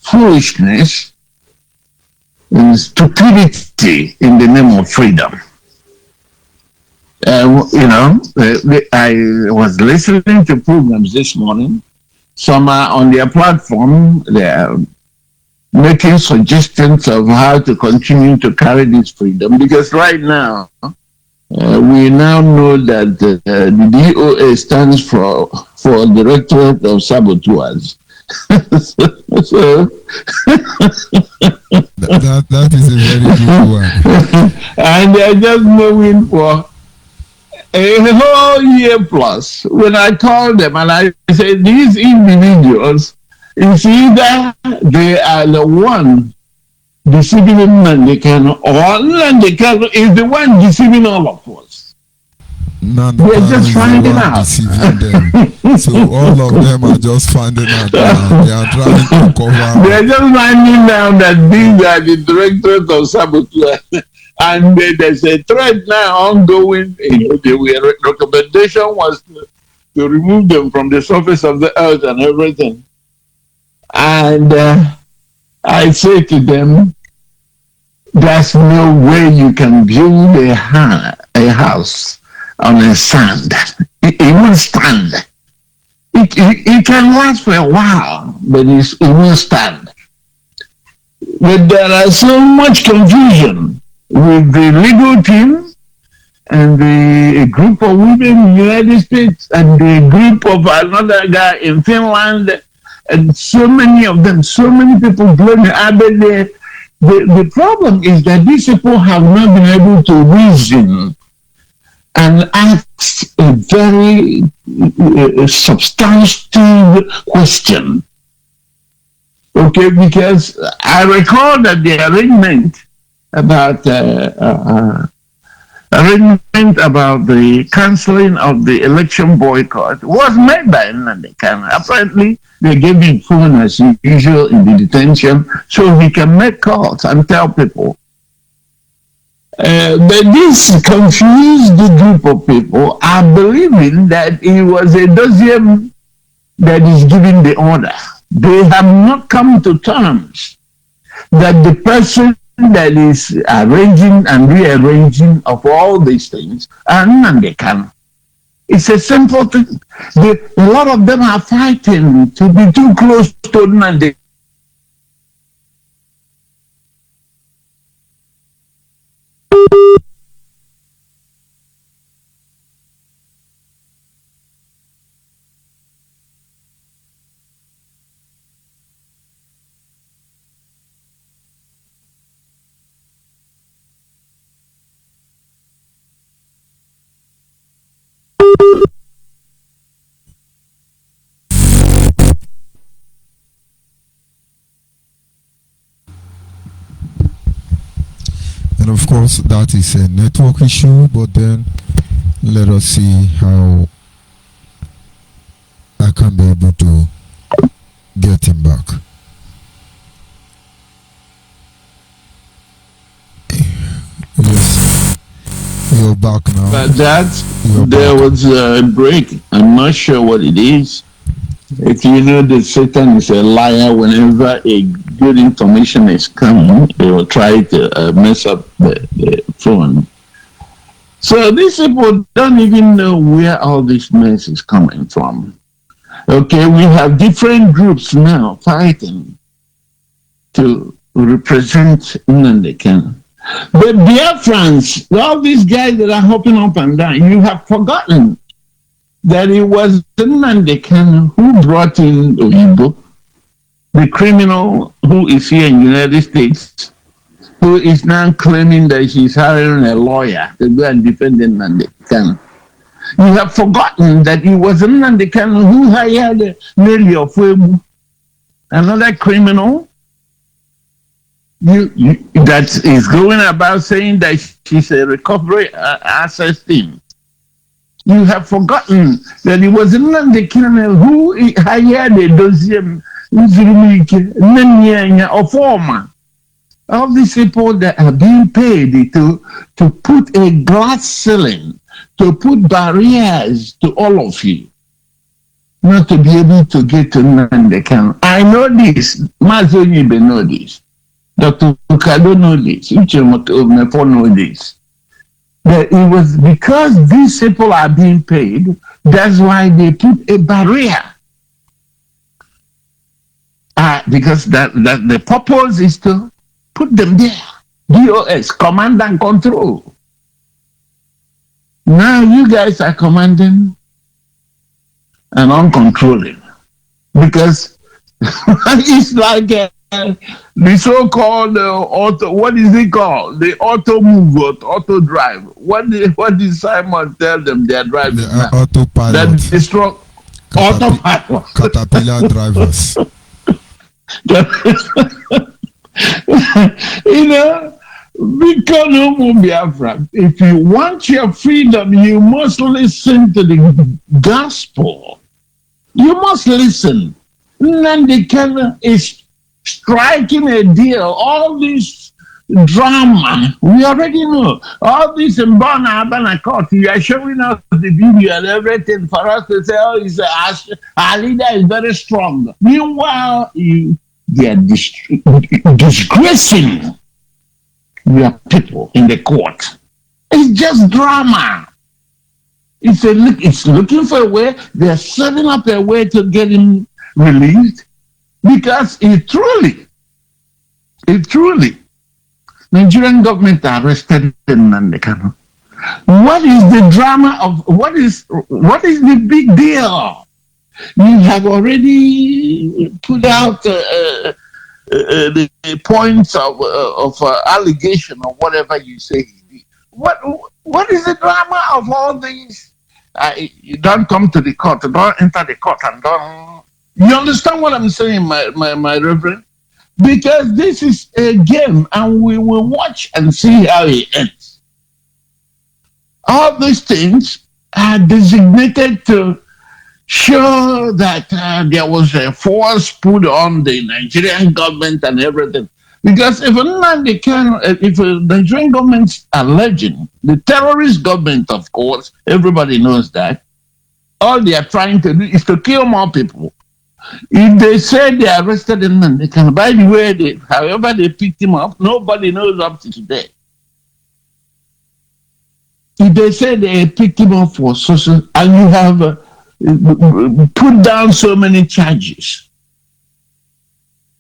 foolishness and stupidity in the name of freedom. I was listening to programs this morning. Some are on their platform. They are making suggestions of how to continue to carry this freedom, because right now, we now know that the DOA stands for Directorate of Saboteurs. So that is a very good one. And they're just moving for a whole year plus. When I call them and I say these individuals, it's either they are the one deceiving Nandekan, or Nandekan is the one deceiving all of us. We're just finding out. So all of them are just finding out. They are trying to cover. They're just finding out that these are the directors of sabotage. And there's a threat now ongoing. The recommendation was to remove them from the surface of the earth and everything. And I say to them, there's no way you can build a house on a sand. It won't stand. It can last for a while, but it won't stand. But there is so much confusion with the legal team and the group of women in the United States and the group of another guy in Finland, and so many of them, so many people blaming Abe. The problem is that these people have not been able to reason and ask a very substantive question. Okay, because I recall that the arrangement about the cancelling of the election boycott was made by Nandekan. Apparently, they gave him phone as usual in the detention so he can make calls and tell people. But this confused the group of people are believing that it was a dossier that is giving the order. They have not come to terms that the person that is arranging and rearranging of all these things are Nandekan. It's a simple thing. A lot of them are fighting to be too close to Nandekan. And of course, that is a network issue, but then let us see how I can be able to get him back. Yes, you're back now. But there was a break. I'm not sure what it is. If you know that Satan is a liar, whenever a good information is coming, they will try to mess up the phone. So these people don't even know where all this mess is coming from. Okay, we have different groups now fighting to represent Nnamdi Kanu. But Biafrans, all these guys that are hopping up and down, you have forgotten that it was Nnamdi Kanu who brought in ONYIBE, the criminal who is here in the United States, who is now claiming that he's hiring a lawyer to go and defend Nnamdi Kanu. You have forgotten that it was Nnamdi Kanu who hired Nelly Ofebu, another criminal that is going about saying that she's a recovery access team. You have forgotten that it was Nnamdi Kanu who hired a dossier or former. All these people that are being paid to put a glass ceiling, to put barriers to all of you, not to be able to get to Nnamdi Kanu. I know this. ONYIBE know this. Dr. Ukado know this. Uchemoto know this. That it was because these people are being paid, that's why they put a barrier. Because that the purpose is to put them there. DOS, command and control. Now you guys are commanding and uncontrolling. Because it's like the so-called auto, what is it called? The auto move or auto drive. What did Simon tell them they are driving now? Autopilot. That destroy autopilot. Caterpillar drivers. You know, because Biafra, if you want your freedom, you must listen to the gospel. You must listen. Nnamdi Kanu is striking a deal. All this drama, we already know. All this in Abana court, you are showing us the video and everything for us to say, oh, our leader is very strong. Meanwhile, they are disgracing your people in the court. It's just drama. It's looking for a way. They're setting up a way to get him released because it truly, Nigerian government arrested Nnamdi Kanu. What is the drama of what is the big deal? You have already put out the points of allegation or whatever you say. What is the drama of all these? You don't come to the court, don't enter the court, and don't. You understand what I'm saying, my reverend? Because this is a game, and we will watch and see how it ends. All these things are designated to show that there was a force put on the Nigerian government and everything. Because if the Nigerian government's alleging, the terrorist government, of course, everybody knows that, all they are trying to do is to kill more people. If they say they arrested him, by the way, however they picked him up, nobody knows up to today. If they say they picked him up for social, and you have put down so many charges,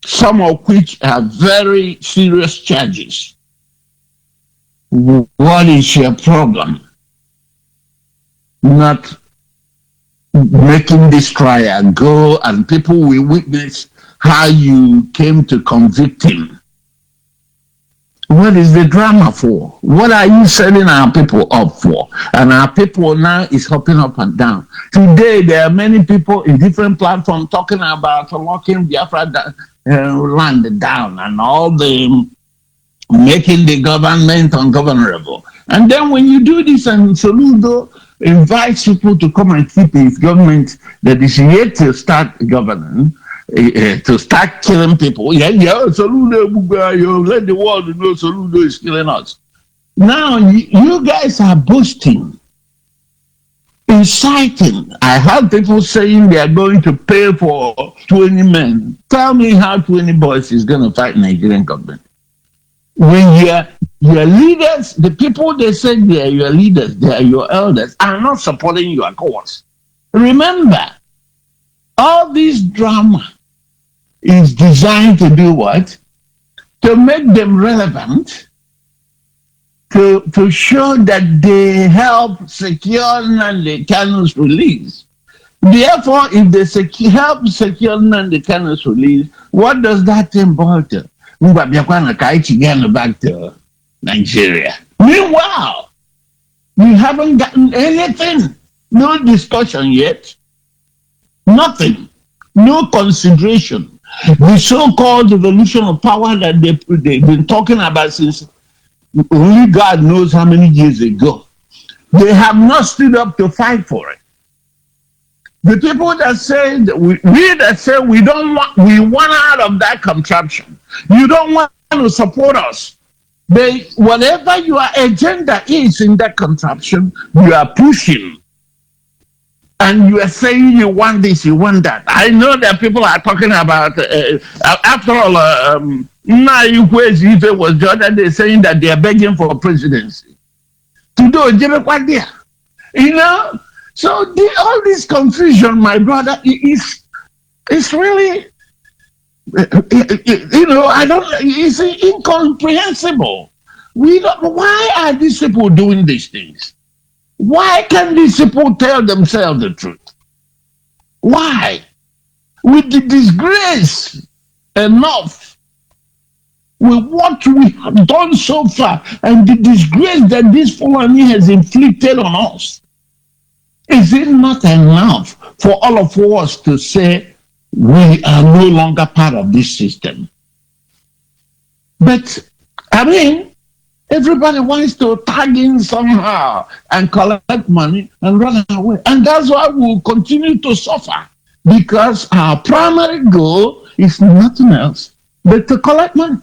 some of which are very serious charges. What is your problem? Not making this trial go and people will witness how you came to convict him. What is the drama for? What are you setting our people up for? And our people now is hopping up and down. Today, there are many people in different platforms talking about locking Biafra land down and all the making the government ungovernable. And then when you do this and Soludo invites people to come and keep his government that is yet to start governing, to start killing people. Soludo, let the world know Soludo is killing us. Now you guys are boasting, inciting. I heard people saying they are going to pay for 20 men. Tell me how 20 boys is going to fight Nigerian government. When your leaders, the people they say they are your leaders, they are your elders, are not supporting your cause. Remember, All this drama is designed to do what? To make them relevant, to show that they help secure Nnamdi Kanu's release. Therefore, if they help secure Nnamdi Kanu's release, what does that involve? Back to Nigeria. Meanwhile, we haven't gotten anything, no discussion yet, nothing, no consideration. The so-called devolution of power that they've been talking about since only God knows how many years ago, they have not stood up to fight for it. The people that say we don't want, we want out of that contraption. You don't want to support us. Whatever your agenda is in that contraption, you are pushing. And you are saying you want this, you want that. I know that people are talking about, after all, Naikwezi was the other day saying that they are begging for presidency. To do, you know? So all this confusion, my brother, is really, you know, it's incomprehensible. Why are these people doing these things? Why can't these people tell themselves the truth? Why? With the disgrace enough, with what we have done so far, and the disgrace that this Fulani has inflicted on us, is it not enough for all of us to say we are no longer part of this system? But, I mean, everybody wants to tag in somehow and collect money and run away. And that's why we'll continue to suffer, because our primary goal is nothing else but to collect money.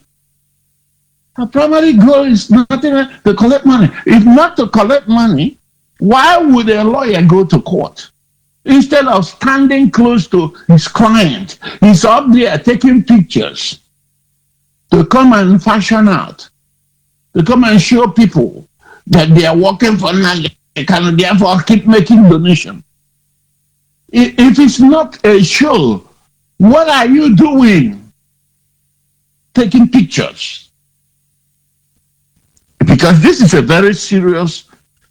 Our primary goal is nothing else to collect money. If not to collect money, why would a lawyer go to court? Instead of standing close to his client, he's up there taking pictures to come and fashion out, to come and show people that they are working for Nnamdi Kanu, therefore keep making donation. If it's not a show, what are you doing? Taking pictures. Because this is a very serious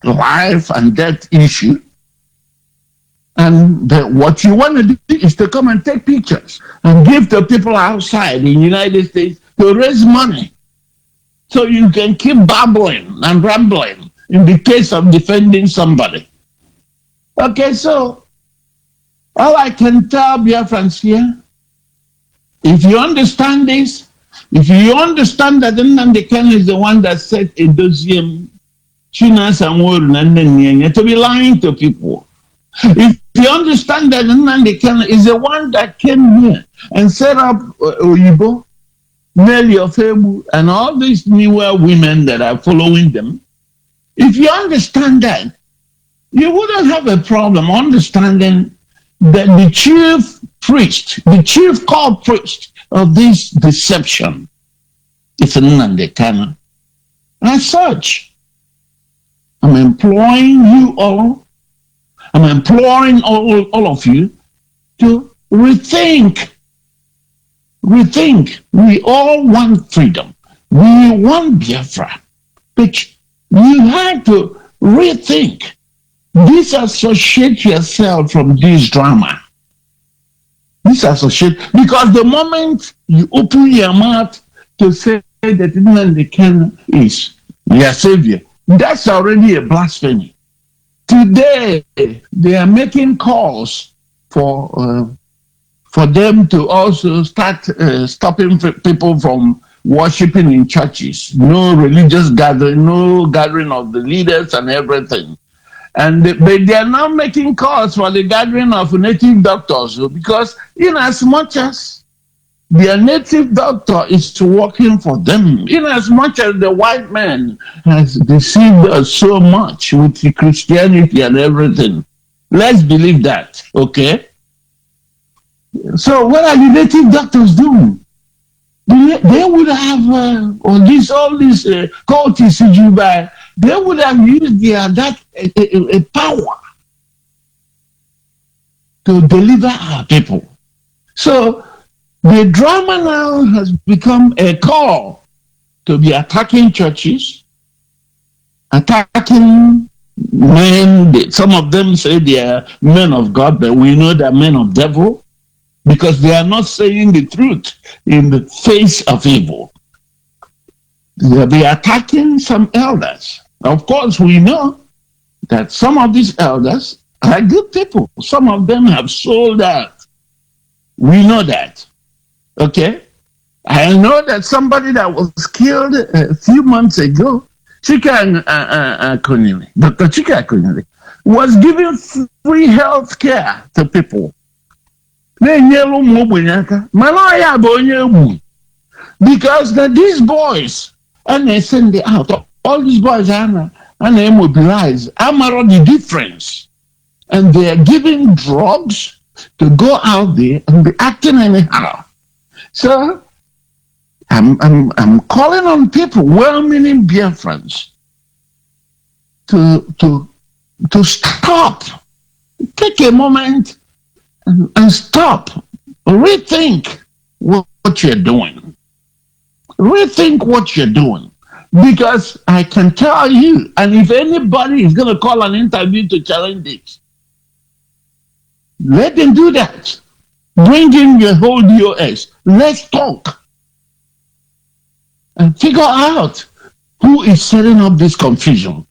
life and death issue. And what you want to do is to come and take pictures and give to people outside in the United States to raise money, so you can keep babbling and rambling in the case of defending somebody. Okay, so all I can tell Biafrans here, if you understand this, if you understand that Nnamdi Kanu is the one that said a dossier to be lying to people, if you understand that Nnamdi Kanu is the one that came here and set up ONYIBE, Nelly Ofebu, and all these newer women that are following them, if you understand that, you wouldn't have a problem understanding that the chief priest, the chief core priest of this deception is Nnamdi Kanu. As such, I'm imploring you all, I'm imploring all of you to rethink. We all want freedom. We want Biafra. But you have to rethink. Disassociate yourself from this drama. Disassociate. Because the moment you open your mouth to say that Nnamdi Kanu is your savior, that's already a blasphemy. Today, they are making calls for them to also start stopping people from worshiping in churches. No religious gathering, no gathering of the leaders and everything. And they are now making calls for the gathering of native doctors, because in as much as their native doctor is working for them, in as much as the white man has deceived us so much with the Christianity and everything, let's believe that, okay? So what are the native doctors doing? They would have all these cultists, they would have used their power to deliver our people. So the drama now has become a call to be attacking churches, attacking men. Some of them say they are men of God, but we know they're men of devil because they are not saying the truth in the face of evil. They are attacking some elders. Of course, we know that some of these elders are good people. Some of them have sold out. We know that. Okay? I know that somebody that was killed a few months ago, Chika Akunyili, Dr. Chika Akunyili, was giving free health care to people. Because these boys, and they send it out, all these boys and they mobilize. I'm already the difference. And they are giving drugs to go out there and be acting anyhow. So I'm calling on people, well-meaning Biafrans, to stop, take a moment and stop, rethink what you're doing. Rethink what you're doing. Because I can tell you, and if anybody is going to call an interview to challenge this, let them do that. Bring in your whole DOS. Let's talk. And figure out who is setting up this confusion.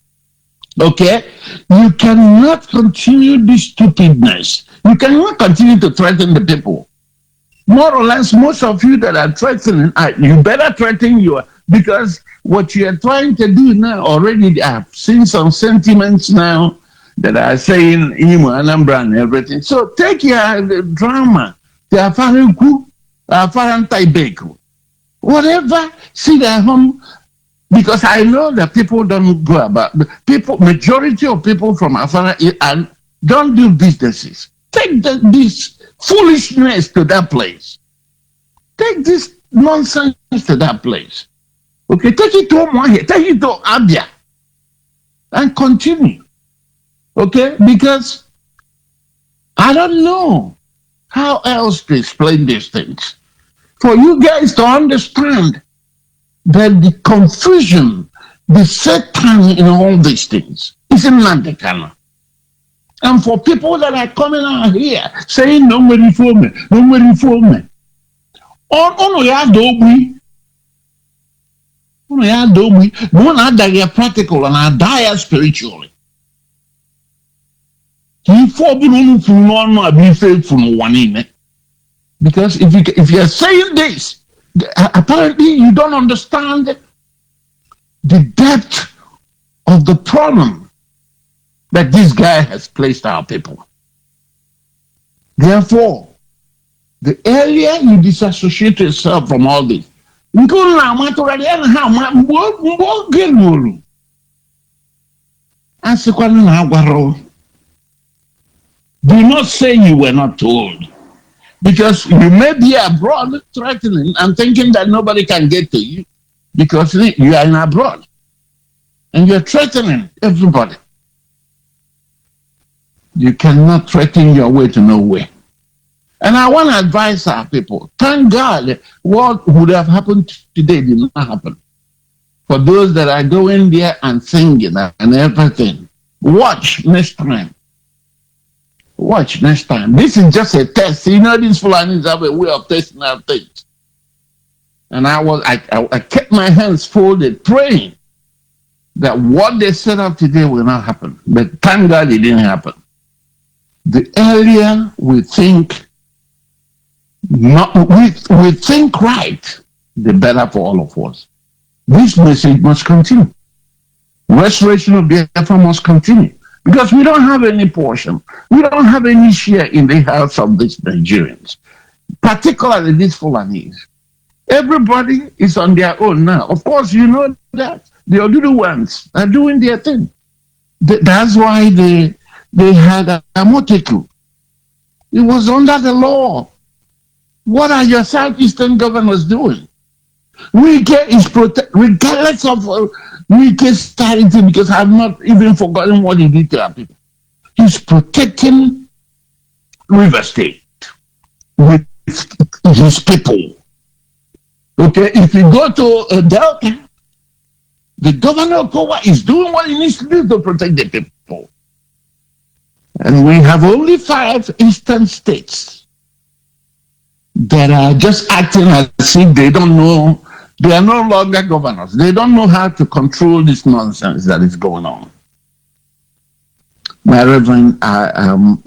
Okay? You cannot continue this stupidness. You cannot continue to threaten the people. More or less, most of you that are threatening, you better threaten your, because what you are trying to do now already, I've seen some sentiments now that are saying Imo, Anambra and everything. So take your drama, the Afaruku, Afarantai whatever, sit at home, because I know that people don't go about, majority of people from Afara and don't do businesses. Take this foolishness to that place. Take this nonsense to that place. Okay, take it to Omwahe, take it to Abia, and continue. Okay, because I don't know how else to explain these things. For you guys to understand that the confusion, the Satan in all these things is in Nandekana. And for people that are coming out here saying, nobody for me, nobody for me. On ya dobi, one are practical and I die spiritually. Because if you are saying this, apparently you don't understand the depth of the problem that this guy has placed our people. Therefore, the earlier you disassociate yourself from all this, do not say you were not told. Because you may be abroad threatening and thinking that nobody can get to you because you are in abroad. And you're threatening everybody. You cannot threaten your way to nowhere. And I want to advise our people, thank God what would have happened today did not happen. For those that are going there and singing and everything, watch next time. Watch next time. This is just a test. You know, these Fulanis have a way of testing out things. And I kept my hands folded, praying that what they set up today will not happen. But thank God it didn't happen. The earlier we think, we think right, the better for all of us. This message must continue. Restoration of Biafra must continue. Because we don't have any portion. We don't have any share in the health of these Nigerians, particularly these Fulanis. Everybody is on their own now. Of course, you know that. The Odudu ones are doing their thing. That's why they had a Moteku. It was under the law. What are your Southeastern governors doing? Wike is regardless of Wike's charity, because I've not even forgotten what he did to our people. He's protecting River State with his people. Okay, if you go to Delta, the governor of Kowa is doing what he needs to do to protect the people. And we have only 5 eastern states that are just acting as if they don't know, they are no longer governors. They don't know how to control this nonsense that is going on. My Reverend, I'm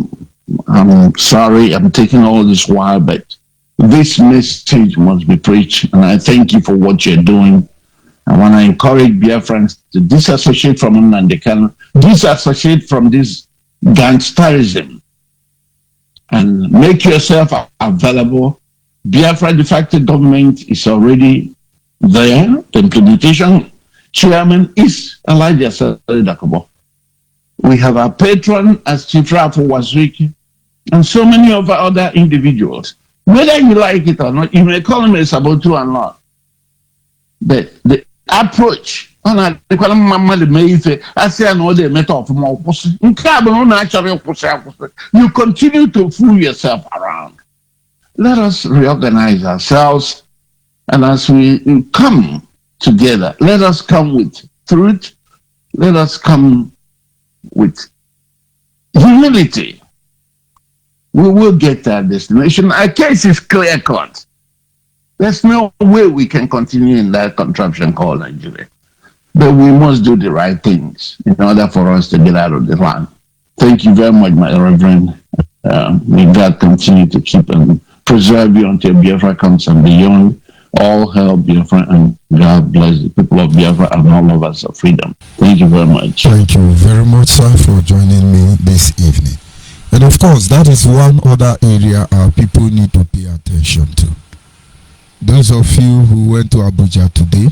sorry, I'm taking all this while, but this message must be preached, and I thank you for what you're doing. I want to encourage Biafrans to disassociate from Nnamdi Kanu, disassociate from this gangsterism, and make yourself available. Biafra de facto government is already there. The implementation chairman is Elijah Dakobo. We have our patron as Chief Rafo Wazwiki, and so many of our other individuals. Whether you like it or not, you may call him a saboteur or not. But the approach, you continue to fool yourself around. Let us reorganize ourselves, and as we come together, let us come with truth, let us come with humility. We will get to our destination. Our case is clear cut. There's no way we can continue in that contraption called Nigeria. But we must do the right things in order for us to get out of the land. Thank you very much, my Reverend. May God continue to keep and preserve you until Biafra comes and beyond. All hail Biafra, and God bless the people of Biafra and all of us of freedom. Thank you very much. Thank you very much, sir, for joining me this evening. And of course, that is one other area our people need to pay attention to. Those of you who went to Abuja today,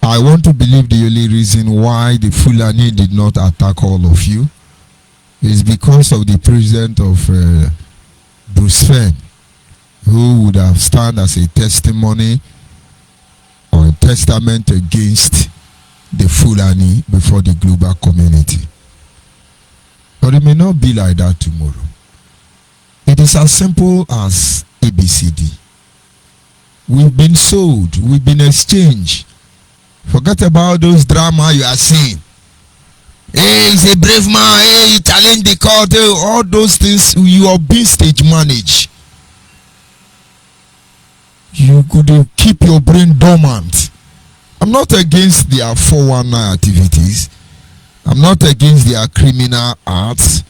I want to believe the only reason why the Fulani did not attack all of you is because of the president of Bruce Fenn, who would have stand as a testimony or a testament against the Fulani before the global community. But it may not be like that tomorrow. It is as simple as ABCD. We've been sold, we've been exchanged. Forget about those drama you are seeing. Hey, he's a brave man. Hey, he challenged the court. Hey, all those things, you are being stage managed. You could keep your brain dormant. I'm not against their 419 activities. I'm not against their criminal acts.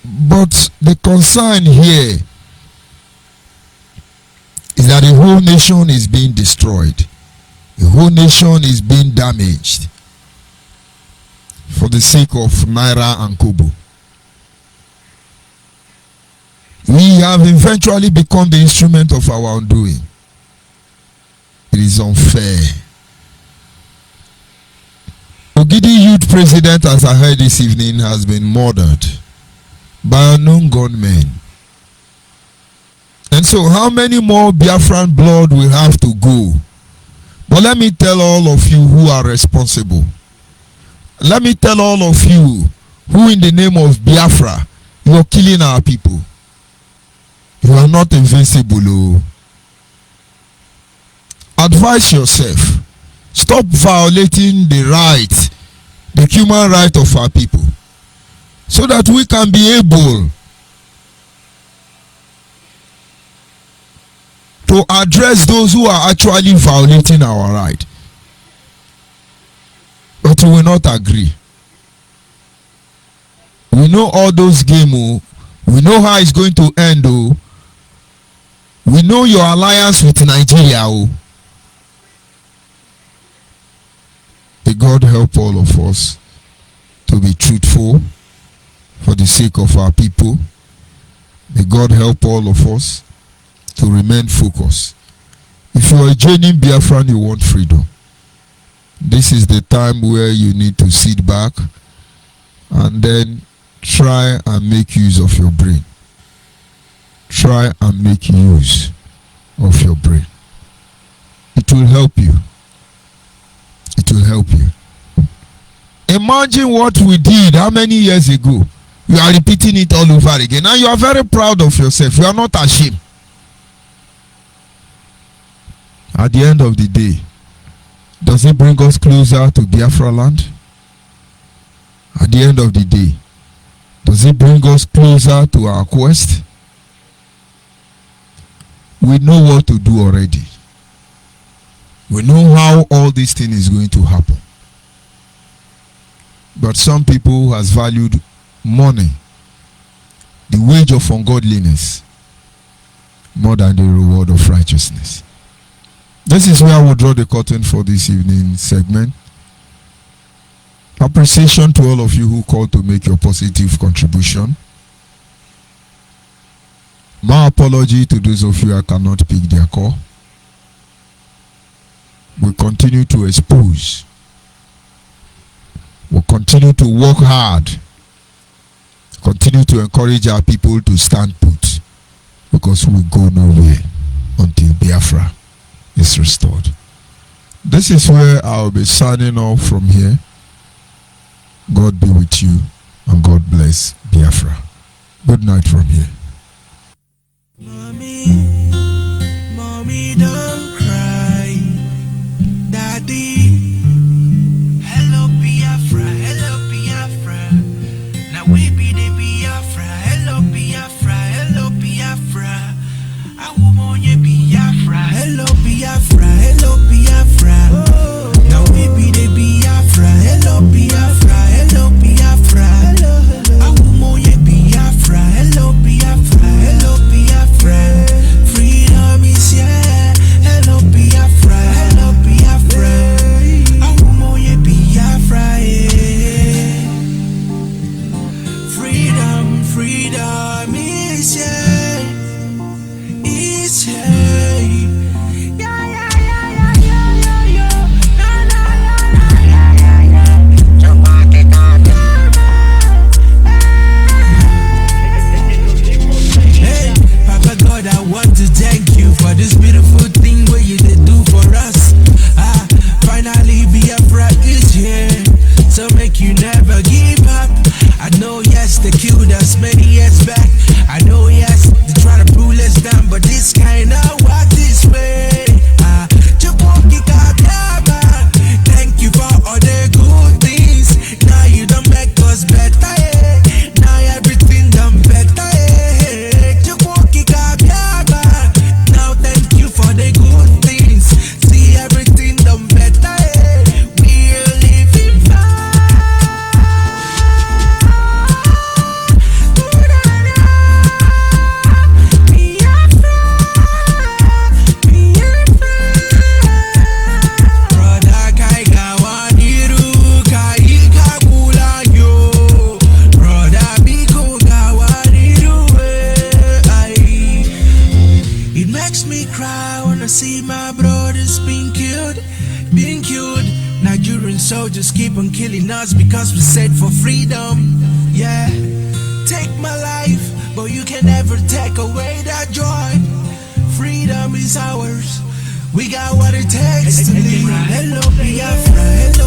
But the concern here is that the whole nation is being destroyed. The whole nation is being damaged for the sake of Naira and Kobo. We have eventually become the instrument of our undoing. It is unfair. Ogidi Youth President, as I heard this evening, has been murdered by unknown gunmen. And so how many more Biafran blood will have to go? But let me tell all of you who are responsible. Let me tell all of you who in the name of Biafra, you are killing our people. You are not invincible. Oh. Advise yourself. Stop violating the right, the human right of our people, so that we can be able to address those who are actually violating our right. But we will not agree. We know all those games. Oh. We know how it's going to end. Oh. We know your alliance with Nigeria. Oh. May God help all of us to be truthful for the sake of our people. May God help all of us to remain focused. If you are a genuine Biafran, you want freedom. This is the time where you need to sit back and then try and make use of your brain. Try and make use of your brain. It will help you. It will help you. Imagine what we did how many years ago You are repeating it all over again. And you are very proud of yourself. You are not ashamed. At the end of the day, does it bring us closer to Biafra land? At the end of the day, does it bring us closer to our quest? We know what to do already. We know how all this thing is going to happen. But some people has valued money, the wage of ungodliness, more than the reward of righteousness. This is where I will draw the curtain for this evening segment. Appreciation to all of you who called to make your positive contribution. My apology to those of you I cannot pick their call. We continue to expose. We'll continue to work hard. Continue to encourage our people to stand put, because we go nowhere until Biafra is restored. This is where I'll be signing off from here. God be with you, and God bless Biafra. Good night from here. Mommy, don't cry. Daddy, hello Biafra, hello Biafra. Now we be the Biafra, hello Biafra, hello Biafra. I want you Biafra, hello Biafra, hello Biafra. Now we be the Biafra, hello Biafra, hello Biafra. I want you Biafra, hello Biafra, hello Biafra. Freedom is here, hello Biafra, hello Biafra. I want you Biafra, yeah. Freedom, freedom is here, is here. Yeah, yeah, yeah, yeah, yeah, yeah, yeah. Na, na, na, na, yeah, yeah, yeah. Somebody got Hey, Papa God, I want to thank you for this beautiful thing where you did do for us. Finally Biafra is here, so make you never give up. I know yes, they killed us many years back. I know yes, they try to pull us down, but this kinda walk this way. Thank you for all the good things. Now you don't make us better, yeah. Now everything done better, yeah. Now thank you for the good things. See everything done better, yeah. We're living fine. Brother kai gawaniru kai kakulayo. Brother biko gawaniru ai. It makes me cry when I see my brothers being killed, being killed. Nigerian soldiers keep on killing us because we said for freedom. Yeah, take my life, but you can never take away that joy. Freedom is ours. We got what it takes to live. Hello Biafra, hello